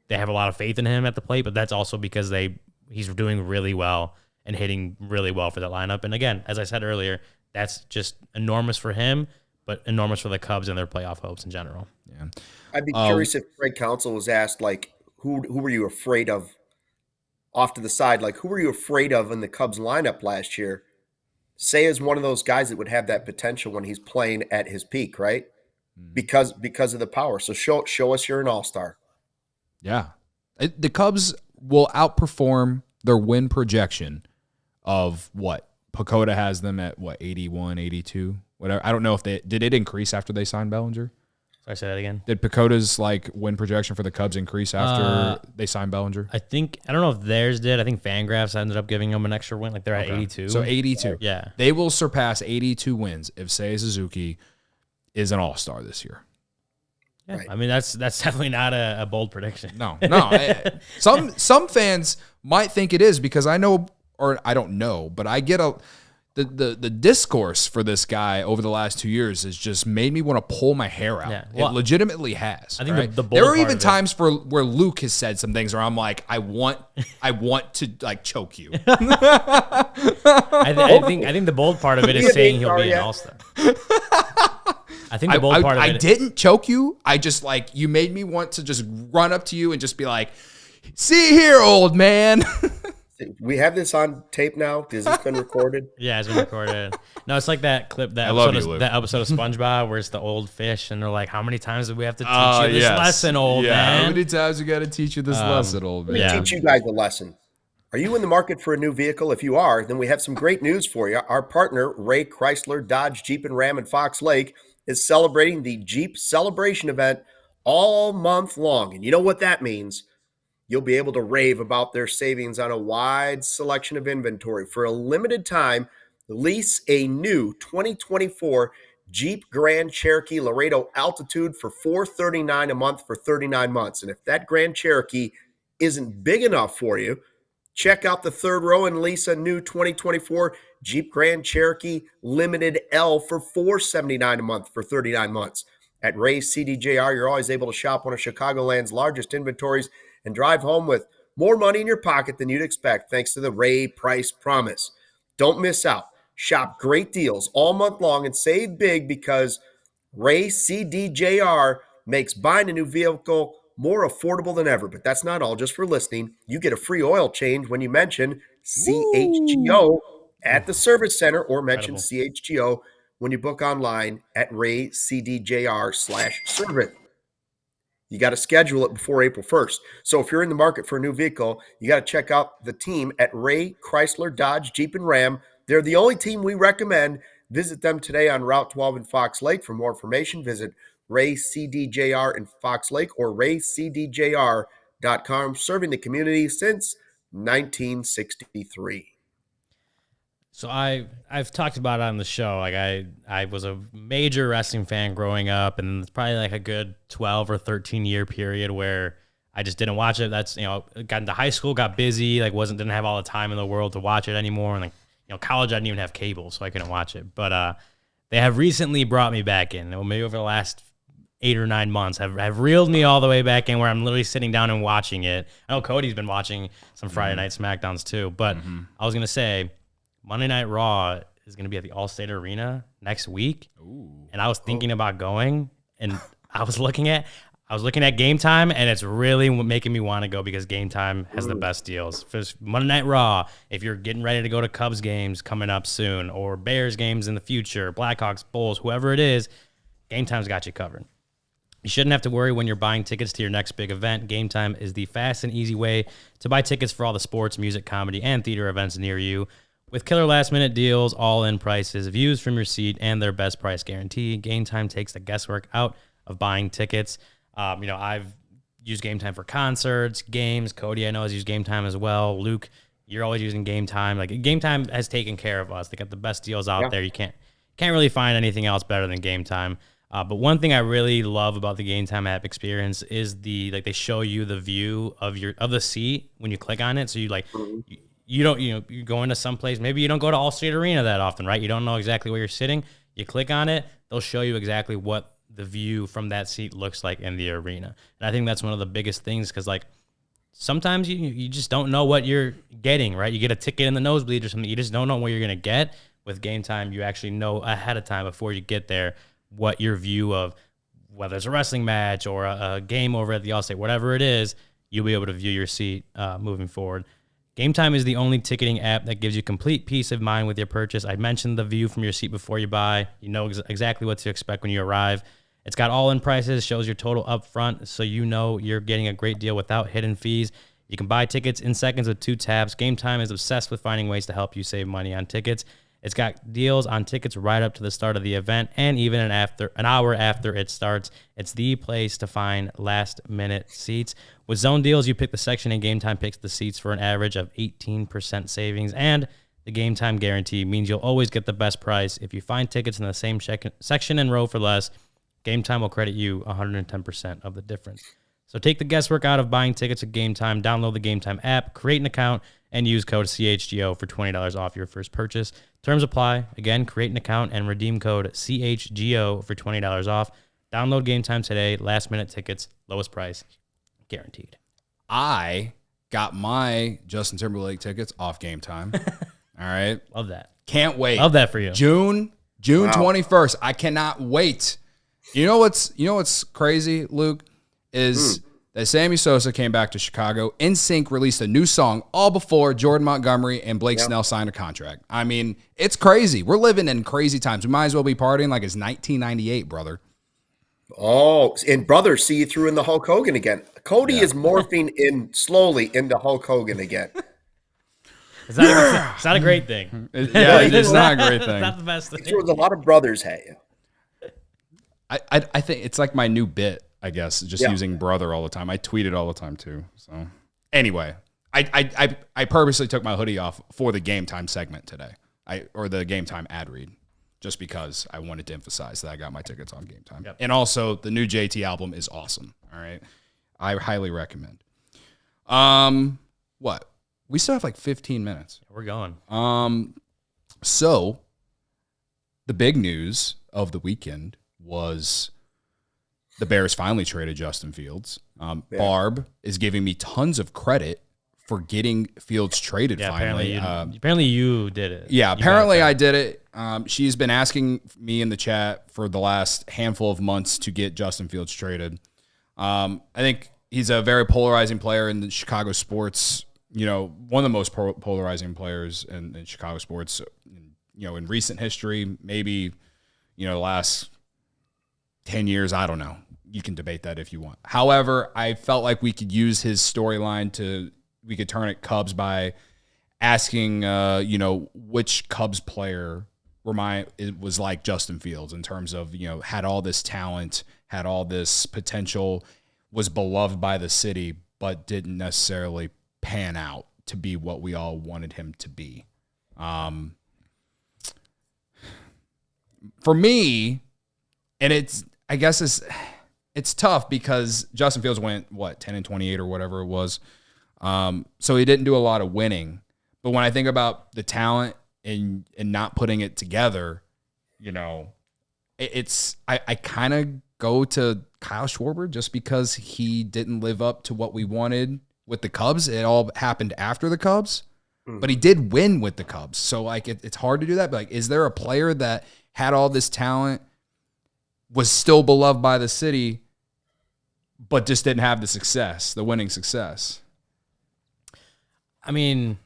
Speaker 2: they have a lot of faith in him at the plate, but that's also because he's doing really well and hitting really well for that lineup. And again, as I said earlier, that's just enormous for him, but enormous for the Cubs and their playoff hopes in general.
Speaker 1: Yeah.
Speaker 3: I'd be curious if Craig Counsell was asked, like, who were you afraid of off to the side? Like, who were you afraid of in the Cubs lineup last year? Seiya is one of those guys that would have that potential when he's playing at his peak, right? Because of the power. So show us you're an all-star.
Speaker 1: Yeah. The Cubs will outperform their win projection of what? Pacoda has them at, 81, 82? Whatever. I don't know if did it increase after they signed Bellinger?
Speaker 2: Sorry, say that again.
Speaker 1: Did Pacoda's win projection for the Cubs increase after they signed Bellinger?
Speaker 2: I don't know if theirs did. I think Fangraphs ended up giving them an extra win. Like they're at 82.
Speaker 1: So 82.
Speaker 2: Yeah.
Speaker 1: They will surpass 82 wins if Seiya Suzuki is an all-star this year.
Speaker 2: Yeah.
Speaker 3: Right.
Speaker 2: I mean, that's definitely not a bold prediction.
Speaker 1: No. Some fans might think it is because I know, or I don't know, but I get the discourse for this guy over the last 2 years has just made me want to pull my hair out.
Speaker 2: Yeah. Well,
Speaker 1: it legitimately has.
Speaker 2: I think
Speaker 1: right?
Speaker 2: the bold
Speaker 1: there are
Speaker 2: part
Speaker 1: even
Speaker 2: of it-
Speaker 1: times where Luke has said some things where I'm like, I want to choke you.
Speaker 2: I think the bold part of it is saying he'll be an all-star. I think the bold part of it.
Speaker 1: I didn't choke you. I just you made me want to just run up to you and just be like, see here, old man.
Speaker 3: We have this on tape now. Has this been recorded?
Speaker 2: Yeah, it's been recorded. No, it's like that clip, that episode of SpongeBob where it's the old fish, and they're like, "How many times do we have to teach you this lesson, old man?
Speaker 1: How many times we got to teach you this lesson, old man?"
Speaker 3: Let me teach you guys a lesson. Are you in the market for a new vehicle? If you are, then we have some great news for you. Our partner, Ray Chrysler, Dodge, Jeep, and Ram in Fox Lake, is celebrating the Jeep Celebration event all month long. And you know what that means? You'll be able to rave about their savings on a wide selection of inventory. For a limited time, lease a new 2024 Jeep Grand Cherokee Laredo Altitude for $439 a month for 39 months. And if that Grand Cherokee isn't big enough for you, check out the third row and lease a new 2024 Jeep Grand Cherokee Limited L for $479 a month for 39 months. At Ray's CDJR, you're always able to shop one of Chicagoland's largest inventories and drive home with more money in your pocket than you'd expect thanks to the Ray Price Promise. Don't miss out. Shop great deals all month long and save big because Ray CDJR makes buying a new vehicle more affordable than ever. But that's not all. Just for listening, you get a free oil change when you mention CHGO at the service center or mention CHGO when you book online at raycdjr/service. You got to schedule it before April 1st. So if you're in the market for a new vehicle, you got to check out the team at Ray Chrysler, Dodge, Jeep, and Ram. They're the only team we recommend. Visit them today on Route 12 in Fox Lake. For more information, visit Ray CDJR in Fox Lake or raycdjr.com, serving the community since 1963.
Speaker 2: So I've talked about it on the show. Like I was a major wrestling fan growing up, and it's probably like a good 12 or 13 year period where I just didn't watch it. That's, got into high school, got busy, didn't have all the time in the world to watch it anymore. And college, I didn't even have cable, so I couldn't watch it. But they have recently brought me back in. Maybe over the last 8 or 9 months have reeled me all the way back in where I'm literally sitting down and watching it. I know Cody's been watching some Friday Night SmackDowns too, but I was going to say Monday Night Raw is going to be at the All-State Arena next week.
Speaker 1: Ooh.
Speaker 2: And I was thinking about going, and I was looking at Game Time, and it's really making me want to go because Game Time has the best deals. For Monday Night Raw, if you're getting ready to go to Cubs games coming up soon, or Bears games in the future, Blackhawks, Bulls, whoever it is, Game Time's got you covered. You shouldn't have to worry when you're buying tickets to your next big event. Game Time is the fast and easy way to buy tickets for all the sports, music, comedy, and theater events near you. With killer last-minute deals, all-in prices, views from your seat, and their best price guarantee, Game Time takes the guesswork out of buying tickets. I've used Game Time for concerts, games. Cody, I know, has used Game Time as well. Luke, you're always using Game Time. Game Time has taken care of us. They got the best deals out there. You can't really find anything else better than Game Time. But one thing I really love about the Game Time app experience is they show you the view of the seat when you click on it. So you you go into some place, maybe you don't go to ALLCITY Arena that often, right? You don't know exactly where you're sitting. You click on it, they'll show you exactly what the view from that seat looks like in the arena. And I think that's one of the biggest things, because like sometimes you just don't know what you're getting, right? You get a ticket in the nosebleed or something, you just don't know what you're going to get. With Game Time, you actually know ahead of time before you get there what your view of, whether it's a wrestling match or a game over at the Allstate, whatever it is, you'll be able to view your seat moving forward. Game Time is the only ticketing app that gives you complete peace of mind with your purchase. I mentioned the view from your seat before you buy. You know exactly what to expect when you arrive. It's got all-in prices, shows your total up front, so you know you're getting a great deal without hidden fees. You can buy tickets in seconds with 2 taps. Game Time is obsessed with finding ways to help you save money on tickets. It's got deals on tickets right up to the start of the event and even an hour after it starts. It's the place to find last-minute seats. With zone deals, you pick the section and Game Time picks the seats for an average of 18% savings. And the Game Time guarantee means you'll always get the best price. If you find tickets in the same section and row for less, Game Time will credit you 110% of the difference. So take the guesswork out of buying tickets at Game Time. Download the Game Time app, create an account, and use code CHGO for $20 off your first purchase. Terms apply. Again, create an account and redeem code CHGO for $20 off. Download Game Time today. Last-minute tickets, lowest price, guaranteed.
Speaker 1: I got my Justin Timberlake tickets off Game Time. All right.
Speaker 2: Love that.
Speaker 1: Can't wait.
Speaker 2: Love that for you.
Speaker 1: June 21st. I cannot wait. You know what's crazy, Luke, is that Sammy Sosa came back to Chicago. NSYNC released a new song all before Jordan Montgomery and Blake Snell signed a contract. I mean, it's crazy. We're living in crazy times. We might as well be partying like it's 1998, brother.
Speaker 3: Oh, and brother, see you threw in the Hulk Hogan again. Cody is morphing in slowly into Hulk Hogan again.
Speaker 2: It's not a great thing.
Speaker 1: It's not a great thing.
Speaker 2: It's not the best thing.
Speaker 3: There was a lot of brothers at you.
Speaker 1: I think it's like my new bit, I guess, just using brother all the time. I tweet it all the time too. So anyway, I purposely took my hoodie off for the Game Time segment today, or the Game Time ad read, just because I wanted to emphasize that I got my tickets on Game Time. Yep. And also the new JT album is awesome. All right. I highly recommend. What? We still have like 15 minutes.
Speaker 2: We're going.
Speaker 1: So the big news of the weekend was the Bears finally traded Justin Fields. Barb is giving me tons of credit for getting Fields traded finally.
Speaker 2: Apparently you did it.
Speaker 1: Yeah, apparently I did it. She's been asking me in the chat for the last handful of months to get Justin Fields traded. I think he's a very polarizing player in the Chicago sports. You know, one of the most polarizing players in Chicago sports. You know, in recent history, maybe the last 10 years, I don't know. You can debate that if you want. However, I felt like we could use his storyline we could turn it Cubs by asking, which Cubs player it was like Justin Fields in terms of, had all this talent, had all this potential, was beloved by the city, but didn't necessarily pan out to be what we all wanted him to be. For me, and I guess it's tough because Justin Fields went 10-28 or whatever it was. So he didn't do a lot of winning. But when I think about the talent and not putting it together, I kind of go to Kyle Schwarber just because he didn't live up to what we wanted with the Cubs. It all happened after the Cubs, but he did win with the Cubs. So it's hard to do that. But is there a player that had all this talent, was still beloved by the city, but just didn't have the winning success?
Speaker 2: I mean,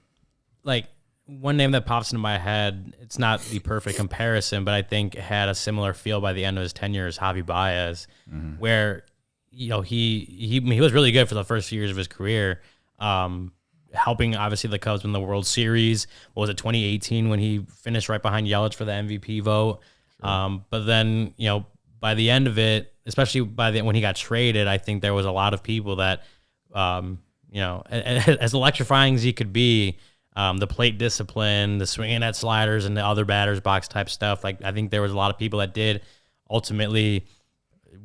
Speaker 2: like, one name that pops into my head, it's not the perfect comparison, but I think it had a similar feel by the end of his tenure as Javi Baez, where, he was really good for the first few years of his career, helping, obviously, the Cubs win the World Series. What was it, 2018, when he finished right behind Yelich for the MVP vote? Sure. But then, by the end of it, especially when he got traded, I think there was a lot of people that, as electrifying as he could be, the plate discipline, the swinging at sliders and the other batter's box type stuff. Like, I think there was a lot of people that did ultimately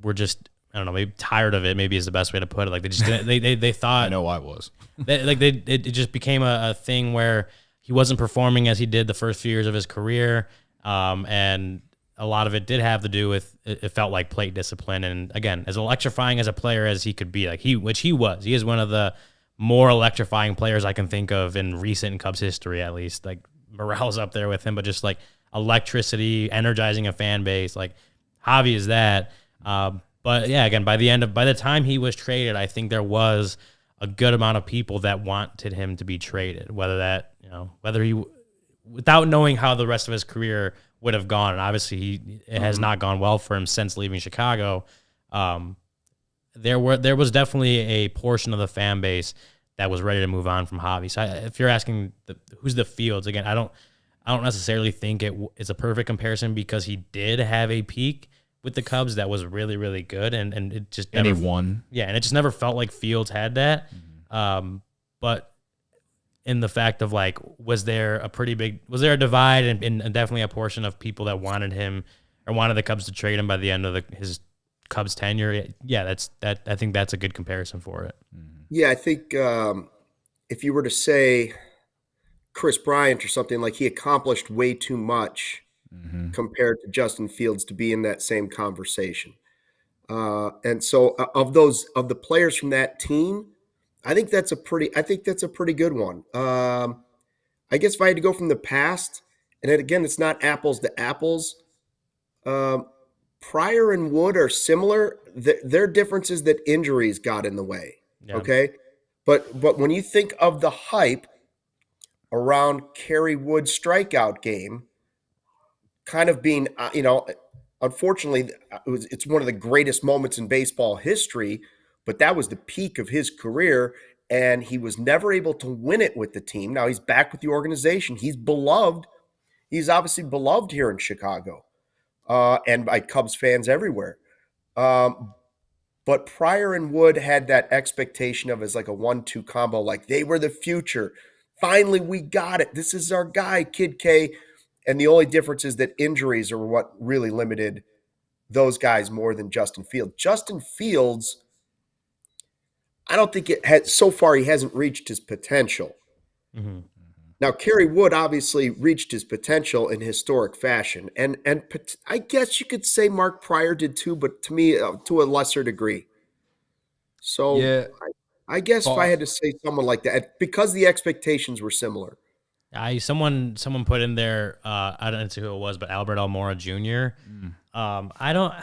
Speaker 2: were just don't know, maybe tired of it. Maybe is the best way to put it. Like they just didn't, they thought.
Speaker 1: I know I was.
Speaker 2: It just became a thing where he wasn't performing as he did the first few years of his career, and a lot of it did have to do with it felt like plate discipline. And again, as electrifying as a player as he could be, which he was, he is one of the more electrifying players I can think of in recent Cubs history, at least. Like morale's up there with him, but just like electricity, energizing a fan base, like Javi is that. But yeah, again, by the time he was traded, I think there was a good amount of people that wanted him to be traded, whether he, without knowing how the rest of his career would have gone. And obviously it has not gone well for him since leaving Chicago. There was definitely a portion of the fan base that was ready to move on from Javi. So if you're asking who's the Fields, again, I don't necessarily think it's a perfect comparison because he did have a peak with the Cubs that was really, really good, and it just never,
Speaker 1: and he won.
Speaker 2: Yeah, and it just never felt like Fields had that. But in the fact of like, was there a divide and definitely a portion of people that wanted him or wanted the Cubs to trade him by the end of his Cubs tenure? Yeah, I think that's a good comparison for it.
Speaker 3: Yeah, I think if you were to say Chris Bryant or something, like he accomplished way too much compared to Justin Fields to be in that same conversation. And so of the players from that team, I think that's a pretty good one. I guess if I had to go from the past, and again, it's not apples to apples. Pryor and Wood are similar. Their difference is that injuries got in the way. Yeah. Okay. But when you think of the hype around Kerry Wood's strikeout game, kind of being, unfortunately, it's one of the greatest moments in baseball history, but that was the peak of his career, and he was never able to win it with the team. Now he's back with the organization. He's beloved. He's obviously beloved here in Chicago, and by Cubs fans everywhere. But Pryor and Wood had that expectation of as like a 1-2 combo, like they were the future. Finally, we got it. This is our guy, Kid K. And the only difference is that injuries are what really limited those guys more than Justin Fields. Justin Fields, I don't think so far he hasn't reached his potential. Mm-hmm. Now, Kerry Wood obviously reached his potential in historic fashion. And I guess you could say Mark Pryor did too, but to me, to a lesser degree. So yeah, I guess if I had to say someone like that, because the expectations were similar.
Speaker 2: Someone put in there, I don't know who it was, but Albert Almora Jr. I don't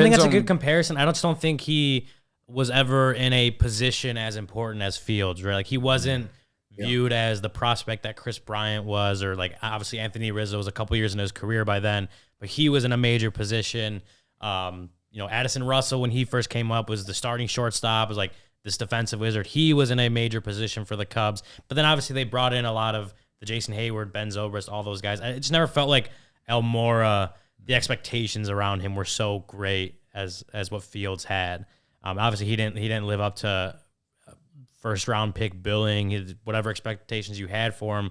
Speaker 2: think that's a good comparison. I just don't think he was ever in a position as important as Fields, right? Like he wasn't viewed as the prospect that Chris Bryant was, or like obviously Anthony Rizzo was a couple years in his career by then, but he was in a major position. Addison Russell, when he first came up, was the starting shortstop, was like this defensive wizard. He was in a major position for the Cubs, but then obviously they brought in a lot of the Jason Hayward, Ben Zobrist, all those guys. It just never felt like Almora, the expectations around him were so great as what Fields had. Obviously he didn't live up to first round pick billing. Whatever expectations you had for him,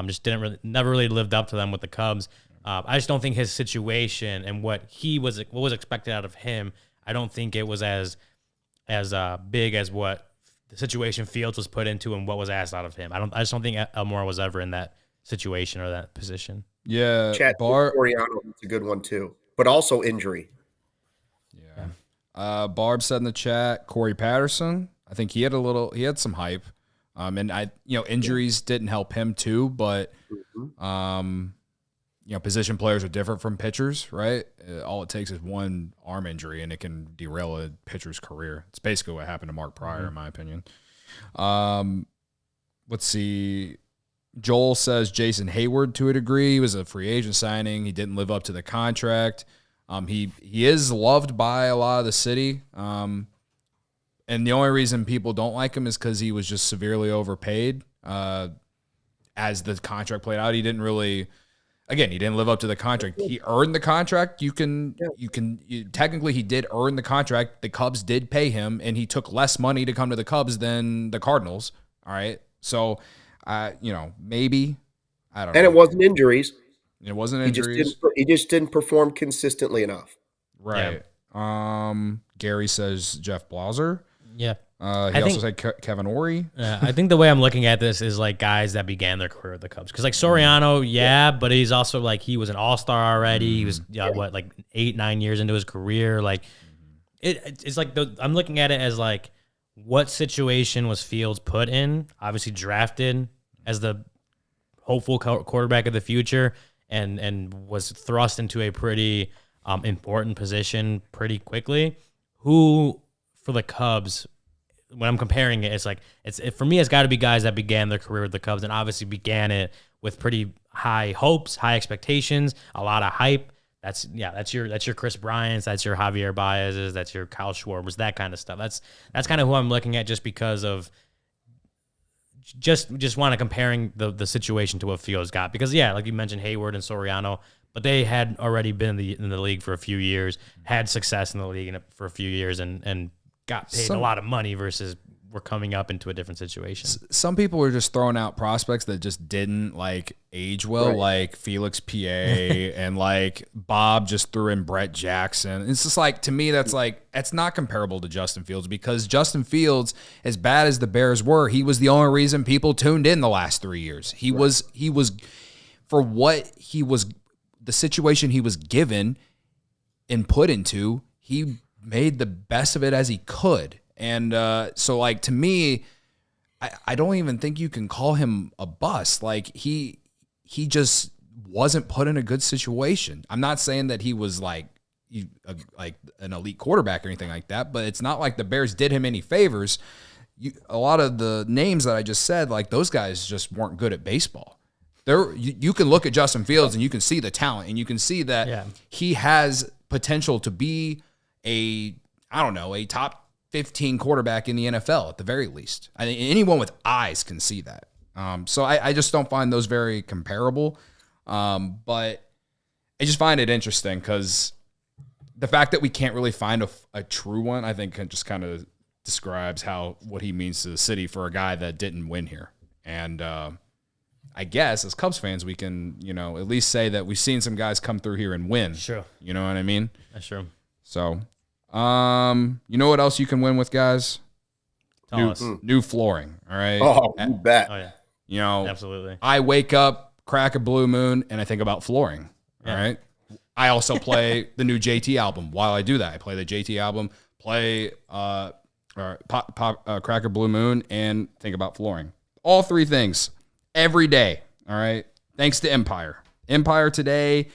Speaker 2: just never really lived up to them with the Cubs. I just don't think his situation and what was expected out of him, I don't think it was as big as what the situation Fields was put into and what was asked out of him. I just don't think Almora was ever in that situation or that position.
Speaker 1: Yeah,
Speaker 3: Oriano is a good one too, but also injury.
Speaker 1: Yeah. Barb said in the chat, Corey Patterson. I think he had some hype. And injuries didn't help him too, but position players are different from pitchers, right? All it takes is one arm injury and it can derail a pitcher's career. It's basically what happened to Mark Pryor, in my opinion. Let's see. Joel says Jason Hayward to a degree. He was a free agent signing. He didn't live up to the contract. He is loved by a lot of the city. And the only reason people don't like him is because he was just severely overpaid. As the contract played out, he didn't live up to the contract. He earned the contract. Technically he did earn the contract. The Cubs did pay him, and he took less money to come to the Cubs than the Cardinals. All right. So, maybe, I don't know.
Speaker 3: And it wasn't injuries.
Speaker 1: It wasn't injuries.
Speaker 3: He just didn't perform consistently enough.
Speaker 1: Right. Gary says Jeff Blauser.
Speaker 2: Yeah.
Speaker 1: He also said Kevin Ory.
Speaker 2: I think the way I'm looking at this is like guys that began their career with the Cubs. Because like Soriano, but he's also like he was an all-star already. He was like 8-9 years into his career. Like it's like I'm looking at it as like what situation was Fields put in? Obviously drafted as the hopeful quarterback of the future, and was thrust into a pretty important position pretty quickly. Who for the Cubs? When I'm comparing it, for me, it's got to be guys that began their career with the Cubs and obviously began it with pretty high hopes, high expectations, a lot of hype. That's your Chris Bryant's, that's your Javier Baez's, that's your Kyle Schwarbers, that kind of stuff. That's kind of who I'm looking at just because of just want to comparing the situation to what Fields got. Because like you mentioned, Hayward and Soriano, but they had already been in the league for a few years, had success in the league for a few years, and got paid a lot of money versus we're coming up into a different situation.
Speaker 1: Some people were just throwing out prospects that just didn't like age well, like Felix PA and like Bob just threw in Brett Jackson. It's just like, to me, that's not comparable to Justin Fields, because Justin Fields, as bad as the Bears were, he was the only reason people tuned in the last 3 years. He was for what he was, the situation he was given and put into, he made the best of it as he could. And so, like, to me, I don't even think you can call him a bust. Like, he just wasn't put in a good situation. I'm not saying that he was like an elite quarterback or anything like that, but it's not like the Bears did him any favors. A lot of the names that I just said, like, those guys just weren't good at baseball. You can look at Justin Fields and you can see the talent, and you can see that he has potential to be a top 15 quarterback in the NFL at the very least. I think anyone with eyes can see that. So I just don't find those very comparable. But I just find it interesting because the fact that we can't really find a true one, I think just kind of describes what he means to the city for a guy that didn't win here. And I guess as Cubs fans, we can, at least say that we've seen some guys come through here and win.
Speaker 2: Sure.
Speaker 1: You know what I mean?
Speaker 2: That's true.
Speaker 1: So, you know what else you can win with, guys? New flooring. All right.
Speaker 3: Oh, you bet.
Speaker 2: Oh yeah. Absolutely.
Speaker 1: I wake up, crack a blue moon, and I think about flooring. All right. I also play the new JT album. While I do that, I play the JT album, play crack a blue moon, and think about flooring. All three things every day. All right. Thanks to Empire. Empire today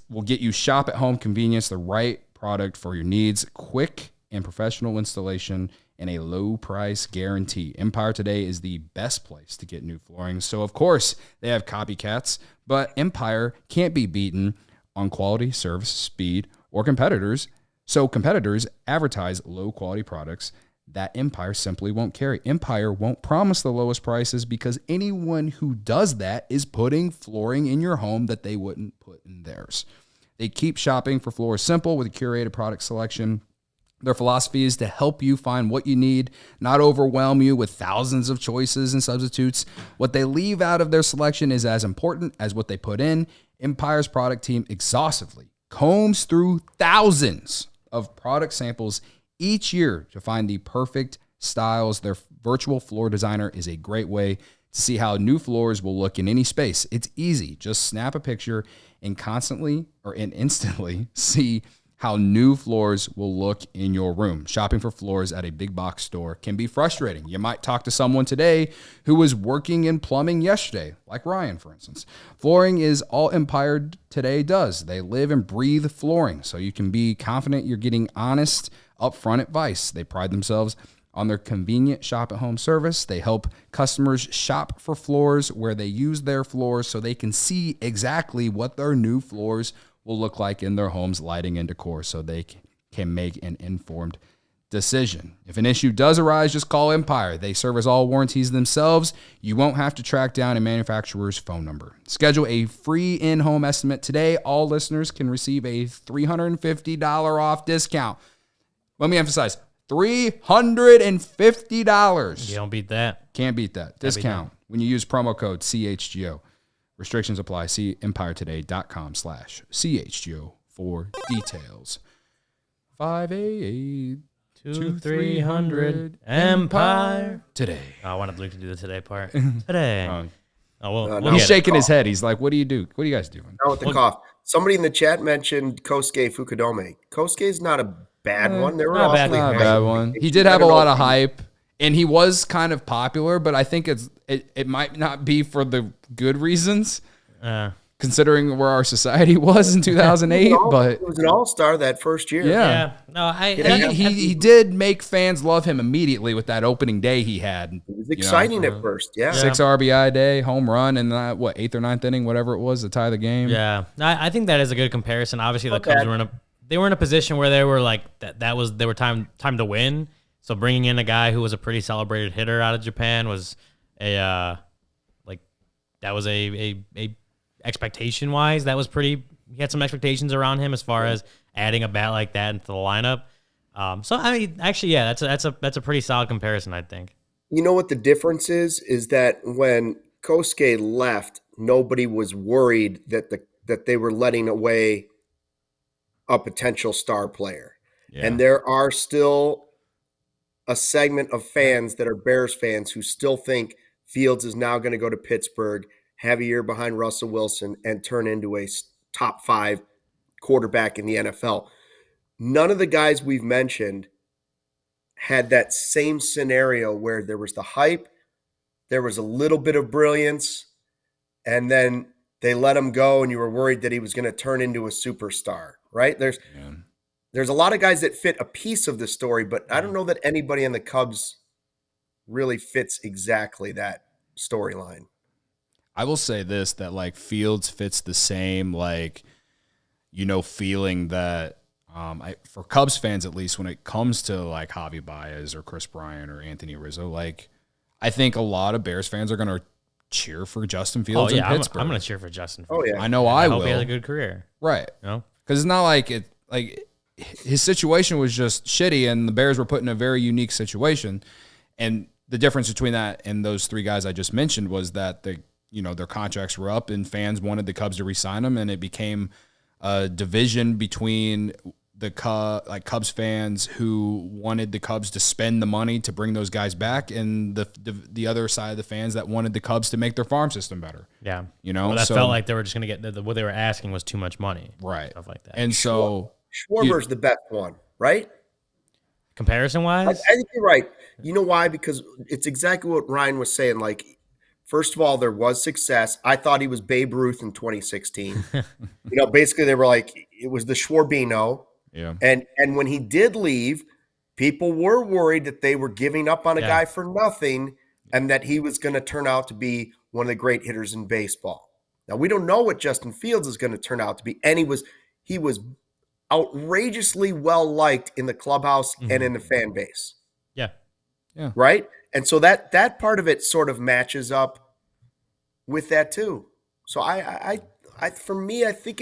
Speaker 1: will get you shop at home convenience, the right product for your needs, quick and professional installation, and a low price guarantee. Empire today is the best place to get new flooring. So, of course, they have copycats, but Empire can't be beaten on quality, service, speed, or competitors. So competitors advertise low quality products that Empire simply won't carry. Empire won't promise the lowest prices because anyone who does that is putting flooring in your home that they wouldn't put in theirs. They keep shopping for floors simple with a curated product selection. Their philosophy is to help you find what you need, not overwhelm you with thousands of choices and substitutes. What they leave out of their selection is as important as what they put in. Empire's product team exhaustively combs through thousands of product samples each year to find the perfect styles. Their virtual floor designer is a great way to see how new floors will look in any space. It's easy. Just snap a picture and instantly see how new floors will look in your room. Shopping for floors at a big box store can be frustrating. You might talk to someone today who was working in plumbing yesterday, like Ryan, for instance. Flooring is all Empire today does. They live and breathe flooring, so you can be confident you're getting honest, upfront advice. They pride themselves on their convenient shop-at-home service. They help customers shop for floors where they use their floors so they can see exactly what their new floors will look like in their homes, lighting and decor, so they can make an informed decision. If an issue does arise, just call Empire. They service all warranties themselves. You won't have to track down a manufacturer's phone number. Schedule a free in-home estimate today. All listeners can receive a $350 off discount. Let me emphasize, $350.
Speaker 2: You don't beat that.
Speaker 1: Can't beat that. Discount when you use promo code CHGO. Restrictions apply. See EmpireToday.com/CHGO for details. 588
Speaker 2: 2-300 Empire.
Speaker 1: Today.
Speaker 2: Oh, I wanted Luke to do the today part. Today.
Speaker 1: He's shaking his head. He's like, what do you do? What are you guys doing?
Speaker 3: Now with the cough. Somebody in the chat mentioned Kosuke Fukudome. Kosuke's not a bad one. They were
Speaker 2: not
Speaker 3: awfully
Speaker 1: Not a
Speaker 3: hyped.
Speaker 1: bad one. He did have a lot of hype, and he was kind of popular, but I think it might not be for the good reasons, considering where our society was in 2008. But
Speaker 3: it was an all-star that first year.
Speaker 1: yeah.
Speaker 2: No,
Speaker 1: He did make fans love him immediately with that opening day he had.
Speaker 3: It was exciting at first. Yeah.
Speaker 1: 6 RBI day, home run, and 8th or 9th inning, whatever it was, to tie the game.
Speaker 2: Yeah, I think that is a good comparison. Obviously, the Cubs were in a position where they were like they were time to win. So bringing in a guy who was a pretty celebrated hitter out of Japan was a expectation wise, that was pretty. He had some expectations around him as far as adding a bat like that into the lineup. So I mean, actually, yeah, that's a pretty solid comparison, I think.
Speaker 3: You know what the difference is that when Kosuke left, nobody was worried that they were letting away a potential star player. Yeah. And there are still a segment of fans that are Bears fans who still think Fields is now going to go to Pittsburgh, have a year behind Russell Wilson, and turn into a top 5 quarterback in the NFL. None of the guys we've mentioned had that same scenario where there was the hype, there was a little bit of brilliance, and then they let him go and you were worried that he was going to turn into a superstar, right? There's a lot of guys that fit a piece of the story, but I don't know that anybody in the Cubs really fits exactly that storyline.
Speaker 1: I will say this, that like Fields fits the same, feeling that for Cubs fans, at least when it comes to like Javi Baez or Chris Bryant or Anthony Rizzo, I think a lot of Bears fans are going to cheer for Justin Fields in Pittsburgh.
Speaker 2: I'm going to cheer for Justin
Speaker 3: Fields. Oh, yeah.
Speaker 1: I know I will.
Speaker 2: I hope he has a good career.
Speaker 1: Right. Because it's not like his situation was just shitty and the Bears were put in a very unique situation. And the difference between that and those 3 guys I just mentioned was that their contracts were up and fans wanted the Cubs to re-sign them, and it became a division between the Cubs fans who wanted the Cubs to spend the money to bring those guys back, and the other side of the fans that wanted the Cubs to make their farm system better.
Speaker 2: Yeah, felt like they were just going to get what they were asking was too much money,
Speaker 1: right?
Speaker 2: Stuff like that.
Speaker 1: And so
Speaker 3: Schwarber's the best one, right?
Speaker 2: Comparison wise,
Speaker 3: I think you're right. You know why? Because it's exactly what Ryan was saying. Like, first of all, there was success. I thought he was Babe Ruth in 2016. Basically they were like, it was the Schwarbino.
Speaker 1: Yeah.
Speaker 3: And when he did leave, people were worried that they were giving up on a guy for nothing and that he was going to turn out to be one of the great hitters in baseball. Now, we don't know what Justin Fields is going to turn out to be. And he was outrageously well-liked in the clubhouse and in the fan base.
Speaker 2: Yeah.
Speaker 1: Yeah.
Speaker 3: Right? And so that part of it sort of matches up with that too. So I for me, I think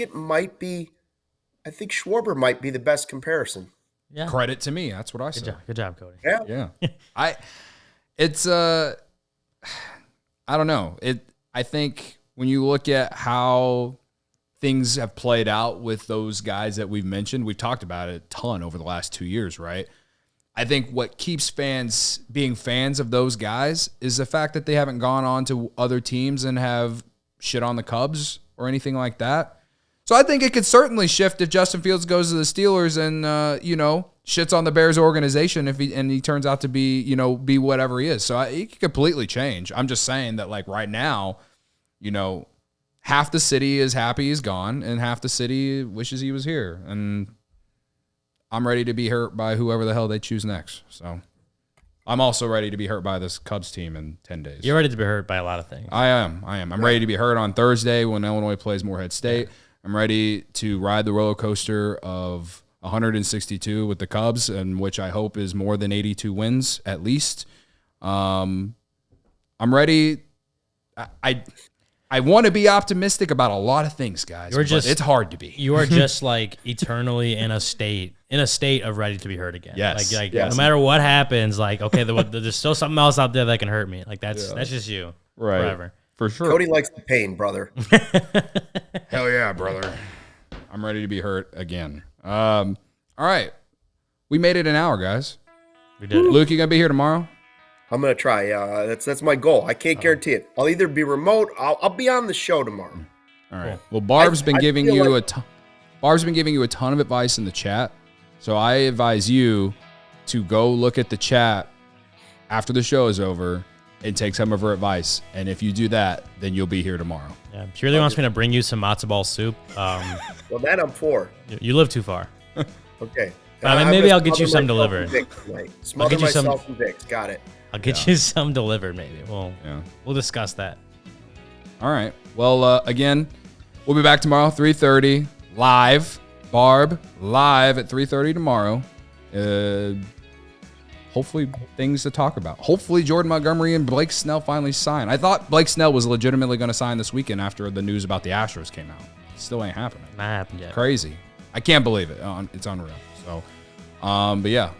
Speaker 3: Schwarber might be the best comparison.
Speaker 1: Yeah. Credit to me. That's what I said.
Speaker 2: Good job, Cody.
Speaker 3: Yeah.
Speaker 1: I don't know. I think when you look at how things have played out with those guys that we've mentioned, we've talked about it a ton over the last 2 years, right? I think what keeps fans being fans of those guys is the fact that they haven't gone on to other teams and have shit on the Cubs or anything like that. So I think it could certainly shift if Justin Fields goes to the Steelers and shits on the Bears organization if he turns out to be whatever he is. So it could completely change. I'm just saying that right now, half the city is happy he's gone and half the city wishes he was here. And I'm ready to be hurt by whoever the hell they choose next. So I'm also ready to be hurt by this Cubs team in 10 days.
Speaker 2: You're ready to be hurt by a lot of things.
Speaker 1: I am. I'm ready to be hurt on Thursday when Illinois plays Morehead State. Yeah. I'm ready to ride the roller coaster of 162 with the Cubs, and which I hope is more than 82 wins at least. I'm ready. I want to be optimistic about a lot of things, guys. But it's hard to be.
Speaker 2: You are just eternally in a state of ready to be hurt again.
Speaker 1: Yes.
Speaker 2: No matter what happens, okay, there's still something else out there that can hurt me. That's just you.
Speaker 1: Right.
Speaker 2: Forever.
Speaker 1: For sure.
Speaker 3: Cody likes the pain, brother.
Speaker 1: Hell yeah, brother. I'm ready to be hurt again. All right. We made it an hour, guys.
Speaker 2: We did.
Speaker 1: Luke, you gonna be here tomorrow?
Speaker 3: I'm gonna try. That's my goal. I can't guarantee it. I'll either be remote. I'll be on the show tomorrow.
Speaker 1: All right. Well, Barb's been giving you
Speaker 3: like-
Speaker 1: Barb's been giving you a ton of advice in the chat. So I advise you to go look at the chat after the show is over and take some of her advice. And if you do that, then you'll be here tomorrow.
Speaker 2: Yeah, she really wants me to bring you some matzo ball soup.
Speaker 3: Well, that I'm for.
Speaker 2: You live too far.
Speaker 3: Okay.
Speaker 2: I mean, maybe I'll get you some delivered.
Speaker 3: Smother myself in Vicks. Got it.
Speaker 2: I'll get you some delivered, maybe. We'll discuss that.
Speaker 1: All right. Well, again, we'll be back tomorrow, 3:30, live. Barb, live at 3:30 tomorrow. Hopefully things to talk about. Hopefully Jordan Montgomery and Blake Snell finally sign. I thought Blake Snell was legitimately going to sign this weekend after the news about the Astros came out. Still ain't happening.
Speaker 2: Not happened yet.
Speaker 1: Crazy. I can't believe it. It's unreal. So, but yeah.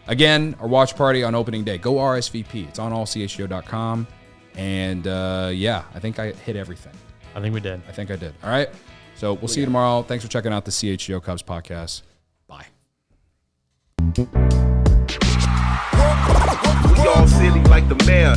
Speaker 1: Again, our watch party on opening day. Go RSVP. It's on allchgo.com. And yeah, I think I hit everything.
Speaker 2: I think we did.
Speaker 1: I think I did. All right. So we'll see you tomorrow. Thanks for checking out the CHGO Cubs podcast. Bye.
Speaker 5: We all silly like the mayor.